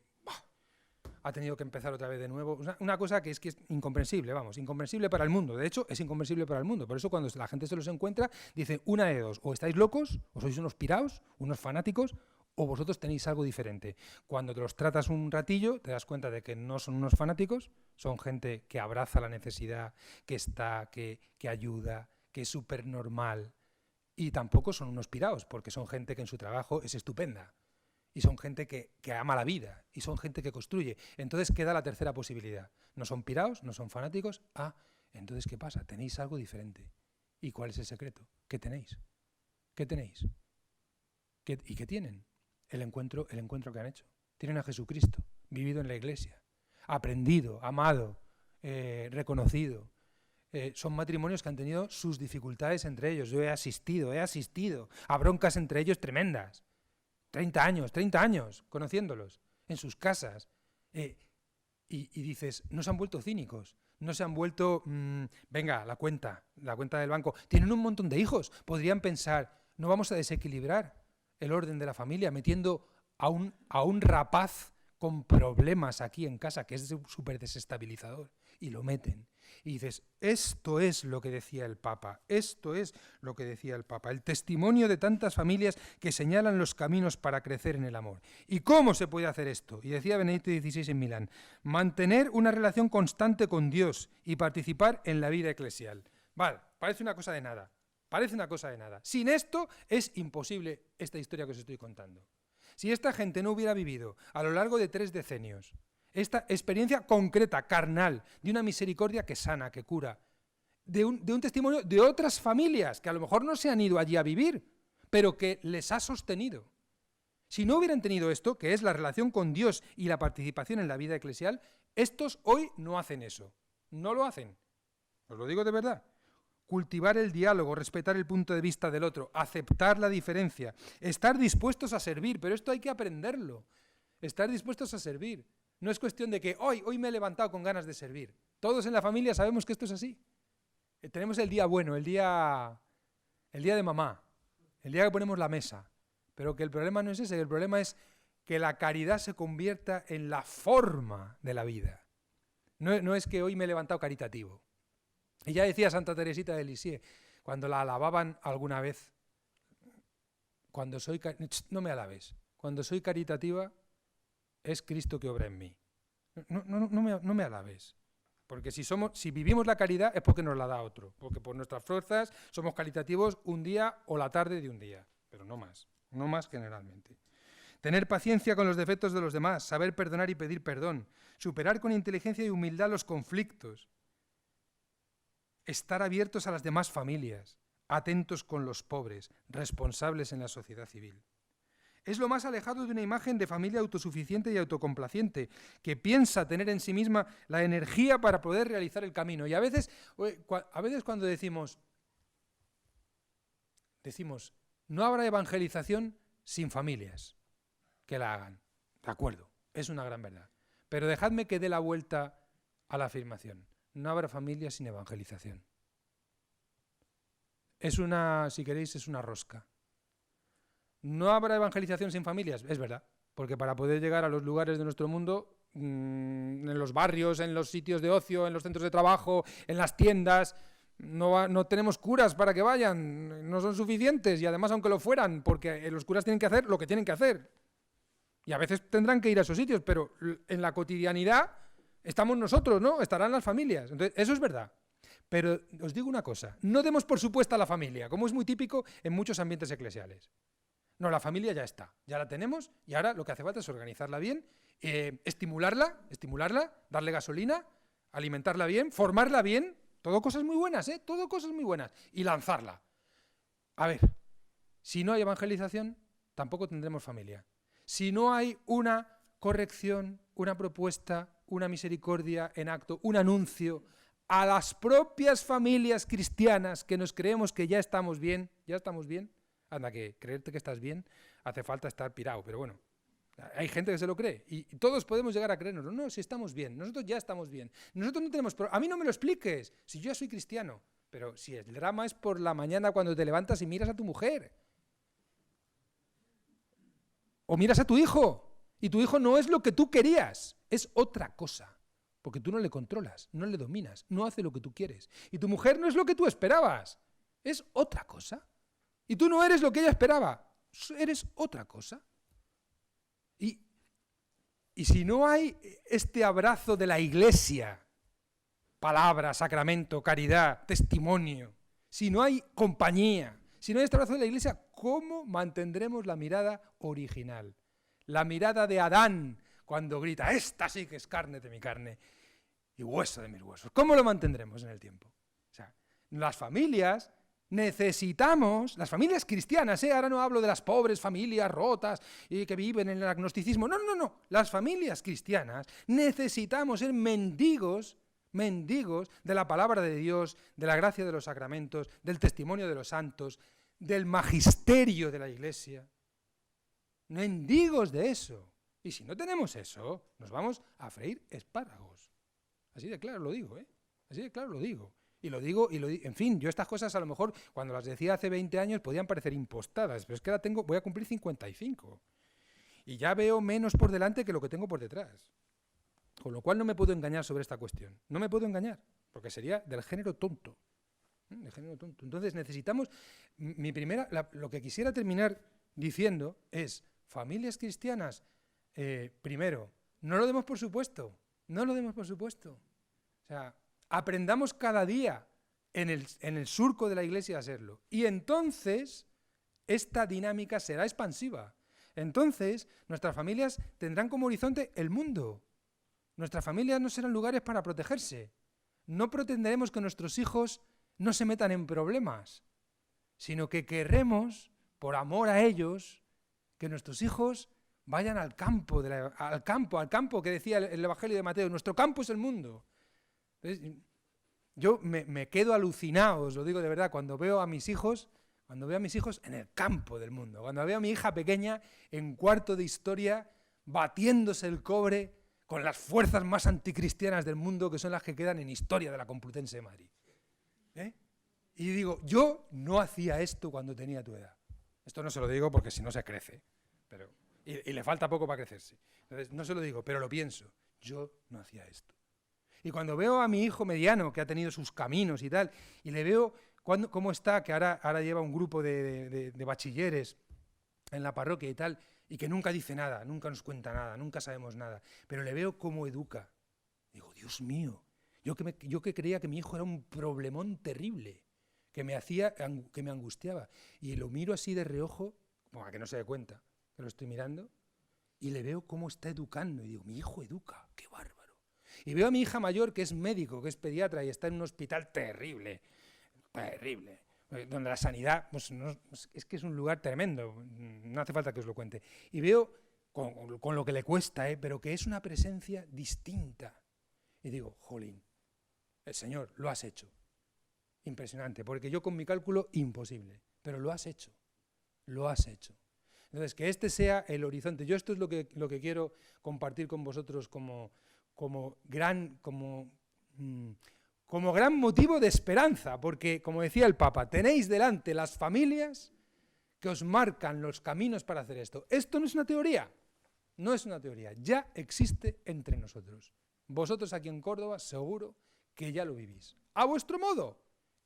ha tenido que empezar otra vez de nuevo. Una cosa que es incomprensible, vamos, incomprensible para el mundo. De hecho, es incomprensible para el mundo. Por eso cuando la gente se los encuentra, dicen una de dos, o estáis locos, o sois unos piraos, unos fanáticos, o vosotros tenéis algo diferente. Cuando te los tratas un ratillo, te das cuenta de que no son unos fanáticos, son gente que abraza la necesidad, que está, que ayuda, que es súper normal. Y tampoco son unos piraos, porque son gente que en su trabajo es estupenda. Y son gente que ama la vida, y son gente que construye. Entonces queda la tercera posibilidad. No son piraos, no son fanáticos. Entonces ¿qué pasa? Tenéis algo diferente. ¿Y cuál es el secreto? ¿Qué tenéis? ¿Qué tenéis? ¿Y qué tienen? El encuentro que han hecho. Tienen a Jesucristo, vivido en la iglesia, aprendido, amado, reconocido. Son matrimonios que han tenido sus dificultades entre ellos. Yo he asistido a broncas entre ellos tremendas. 30 años conociéndolos en sus casas. Y dices, no se han vuelto cínicos, no se han vuelto, venga, la cuenta del banco. Tienen un montón de hijos. Podrían pensar, no vamos a desequilibrar el orden de la familia metiendo a un rapaz con problemas aquí en casa, que es súper desestabilizador, y lo meten. Y dices, esto es lo que decía el Papa, el testimonio de tantas familias que señalan los caminos para crecer en el amor. ¿Y cómo se puede hacer esto? Y decía Benedicto XVI en Milán, mantener una relación constante con Dios y participar en la vida eclesial. Vale, parece una cosa de nada. Sin esto es imposible esta historia que os estoy contando. Si esta gente no hubiera vivido a lo largo de 3 decenios esta experiencia concreta, carnal, de una misericordia que sana, que cura, de un testimonio de otras familias que a lo mejor no se han ido allí a vivir, pero que les ha sostenido. Si no hubieran tenido esto, que es la relación con Dios y la participación en la vida eclesial, estos hoy no hacen eso. No lo hacen. Os lo digo de verdad. Cultivar el diálogo, respetar el punto de vista del otro, aceptar la diferencia, estar dispuestos a servir, pero esto hay que aprenderlo. Estar dispuestos a servir. No es cuestión de que hoy me he levantado con ganas de servir. Todos en la familia sabemos que esto es así. Tenemos el día bueno, el día de mamá, el día que ponemos la mesa. Pero que el problema no es ese, el problema es que la caridad se convierta en la forma de la vida. No es que hoy me he levantado caritativo. Y ya decía Santa Teresita de Lisieux, cuando la alababan alguna vez, no me alabes, cuando soy caritativa, es Cristo que obra en mí. No me alabes. Porque si vivimos la caridad es porque nos la da otro. Porque por nuestras fuerzas somos caritativos un día o la tarde de un día. Pero no más generalmente. Tener paciencia con los defectos de los demás, saber perdonar y pedir perdón, superar con inteligencia y humildad los conflictos, estar abiertos a las demás familias, atentos con los pobres, responsables en la sociedad civil. Es lo más alejado de una imagen de familia autosuficiente y autocomplaciente, que piensa tener en sí misma la energía para poder realizar el camino. Y a veces cuando decimos, no habrá evangelización sin familias que la hagan. De acuerdo, es una gran verdad. Pero dejadme que dé la vuelta a la afirmación. No habrá familias sin evangelización. Si queréis, es una rosca. No habrá evangelización sin familias, es verdad, porque para poder llegar a los lugares de nuestro mundo, en los barrios, en los sitios de ocio, en los centros de trabajo, en las tiendas, no tenemos curas para que vayan, no son suficientes, y además aunque lo fueran, porque los curas tienen que hacer lo que tienen que hacer, y a veces tendrán que ir a esos sitios, pero en la cotidianidad estamos nosotros, ¿no? Estarán las familias, entonces eso es verdad. Pero os digo una cosa, no demos por supuesta a la familia, como es muy típico en muchos ambientes eclesiales. No, la familia ya está, ya la tenemos y ahora lo que hace falta es organizarla bien, estimularla, darle gasolina, alimentarla bien, formarla bien, todo cosas muy buenas, todo cosas muy buenas, y lanzarla. A ver, si no hay evangelización, tampoco tendremos familia. Si no hay una corrección, una propuesta, una misericordia en acto, un anuncio a las propias familias cristianas que nos creemos que ya estamos bien, anda, que creerte que estás bien hace falta estar pirado, pero bueno, hay gente que se lo cree y todos podemos llegar a creernos. No, si estamos bien, nosotros ya estamos bien. Nosotros no tenemos a mí no me lo expliques, si yo ya soy cristiano, pero si el drama es por la mañana cuando te levantas y miras a tu mujer o miras a tu hijo Y tu hijo no es lo que tú querías, es otra cosa. Porque tú no le controlas, no le dominas, no hace lo que tú quieres. Y tu mujer no es lo que tú esperabas, es otra cosa. Y tú no eres lo que ella esperaba, eres otra cosa. Y si no hay este abrazo de la Iglesia, palabra, sacramento, caridad, testimonio, si no hay compañía, si no hay este abrazo de la Iglesia, ¿cómo mantendremos la mirada original? La mirada de Adán cuando grita, esta sí que es carne de mi carne y hueso de mis huesos. ¿Cómo lo mantendremos en el tiempo? O sea, las familias necesitamos, las familias cristianas, ahora no hablo de las pobres familias rotas y que viven en el agnosticismo, no, las familias cristianas necesitamos ser mendigos de la palabra de Dios, de la gracia de los sacramentos, del testimonio de los santos, del magisterio de la Iglesia. Mendigos de eso. Y si no tenemos eso, nos vamos a freír espárragos. Así de claro lo digo, ¿eh? Así de claro lo digo. Y lo digo, en fin, yo estas cosas a lo mejor cuando las decía hace 20 años podían parecer impostadas, pero es que ahora voy a cumplir 55. Y ya veo menos por delante que lo que tengo por detrás. Con lo cual no me puedo engañar sobre esta cuestión. No me puedo engañar, porque sería del género tonto. Del género tonto. Entonces necesitamos, lo que quisiera terminar diciendo es, familias cristianas, primero, no lo demos por supuesto. No lo demos por supuesto. O sea, aprendamos cada día en el surco de la Iglesia a serlo. Y entonces esta dinámica será expansiva. Entonces nuestras familias tendrán como horizonte el mundo. Nuestras familias no serán lugares para protegerse. No pretenderemos que nuestros hijos no se metan en problemas, sino que querremos, por amor a ellos, que nuestros hijos vayan al campo que decía el Evangelio de Mateo. Nuestro campo es el mundo. Entonces, yo me quedo alucinado, os lo digo de verdad, cuando veo a mis hijos en el campo del mundo, cuando veo a mi hija pequeña en cuarto de historia batiéndose el cobre con las fuerzas más anticristianas del mundo, que son las que quedan en Historia de la Complutense de Madrid. Y digo, yo no hacía esto cuando tenía tu edad. Esto no se lo digo porque si no se crece, y le falta poco para crecerse. Entonces no se lo digo, pero lo pienso. Yo no hacía esto. Y cuando veo a mi hijo mediano, que ha tenido sus caminos y tal, y le veo cómo está, que ahora lleva un grupo de bachilleres en la parroquia y tal, y que nunca dice nada, nunca nos cuenta nada, nunca sabemos nada, pero le veo cómo educa. Digo, Dios mío, yo que creía que mi hijo era un problemón terrible, que me angustiaba, y lo miro así de reojo, como a que no se dé cuenta, que lo estoy mirando, y le veo cómo está educando, y digo, mi hijo educa, qué bárbaro. Y veo a mi hija mayor, que es médico, que es pediatra, y está en un hospital terrible, donde la sanidad, es que es un lugar tremendo, no hace falta que os lo cuente. Y veo, con lo que le cuesta, pero que es una presencia distinta. Y digo, jolín, el Señor, lo has hecho. Impresionante, porque yo con mi cálculo, imposible, pero lo has hecho. Entonces, que este sea el horizonte. Yo esto es lo que quiero compartir con vosotros como gran motivo de esperanza, porque, como decía el Papa, tenéis delante las familias que os marcan los caminos para hacer esto. Esto no es una teoría, ya existe entre nosotros. Vosotros aquí en Córdoba seguro que ya lo vivís, a vuestro modo,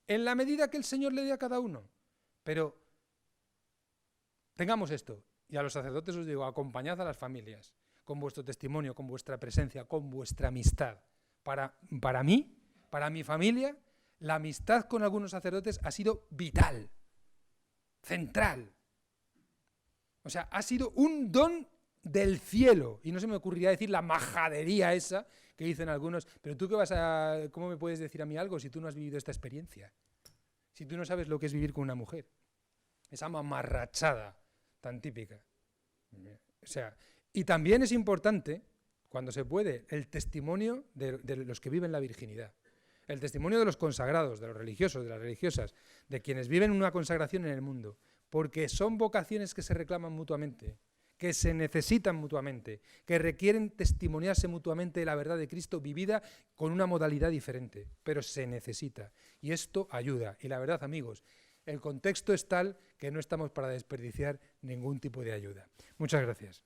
en la medida que el Señor le dé a cada uno. Pero tengamos esto, y a los sacerdotes os digo, acompañad a las familias con vuestro testimonio, con vuestra presencia, con vuestra amistad. Para mí, para mi familia, la amistad con algunos sacerdotes ha sido vital, central. O sea, ha sido un don del cielo. Y no se me ocurriría decir la majadería esa que dicen algunos, pero tú ¿cómo me puedes decir a mí algo si tú no has vivido esta experiencia? Si tú no sabes lo que es vivir con una mujer. Esa mamarrachada tan típica. O sea, y también es importante, cuando se puede, el testimonio de los que viven la virginidad. El testimonio de los consagrados, de los religiosos, de las religiosas, de quienes viven una consagración en el mundo, porque son vocaciones que se reclaman mutuamente, que se necesitan mutuamente, que requieren testimoniarse mutuamente de la verdad de Cristo vivida con una modalidad diferente, pero se necesita. Y esto ayuda. Y la verdad, amigos, el contexto es tal que no estamos para desperdiciar ningún tipo de ayuda. Muchas gracias.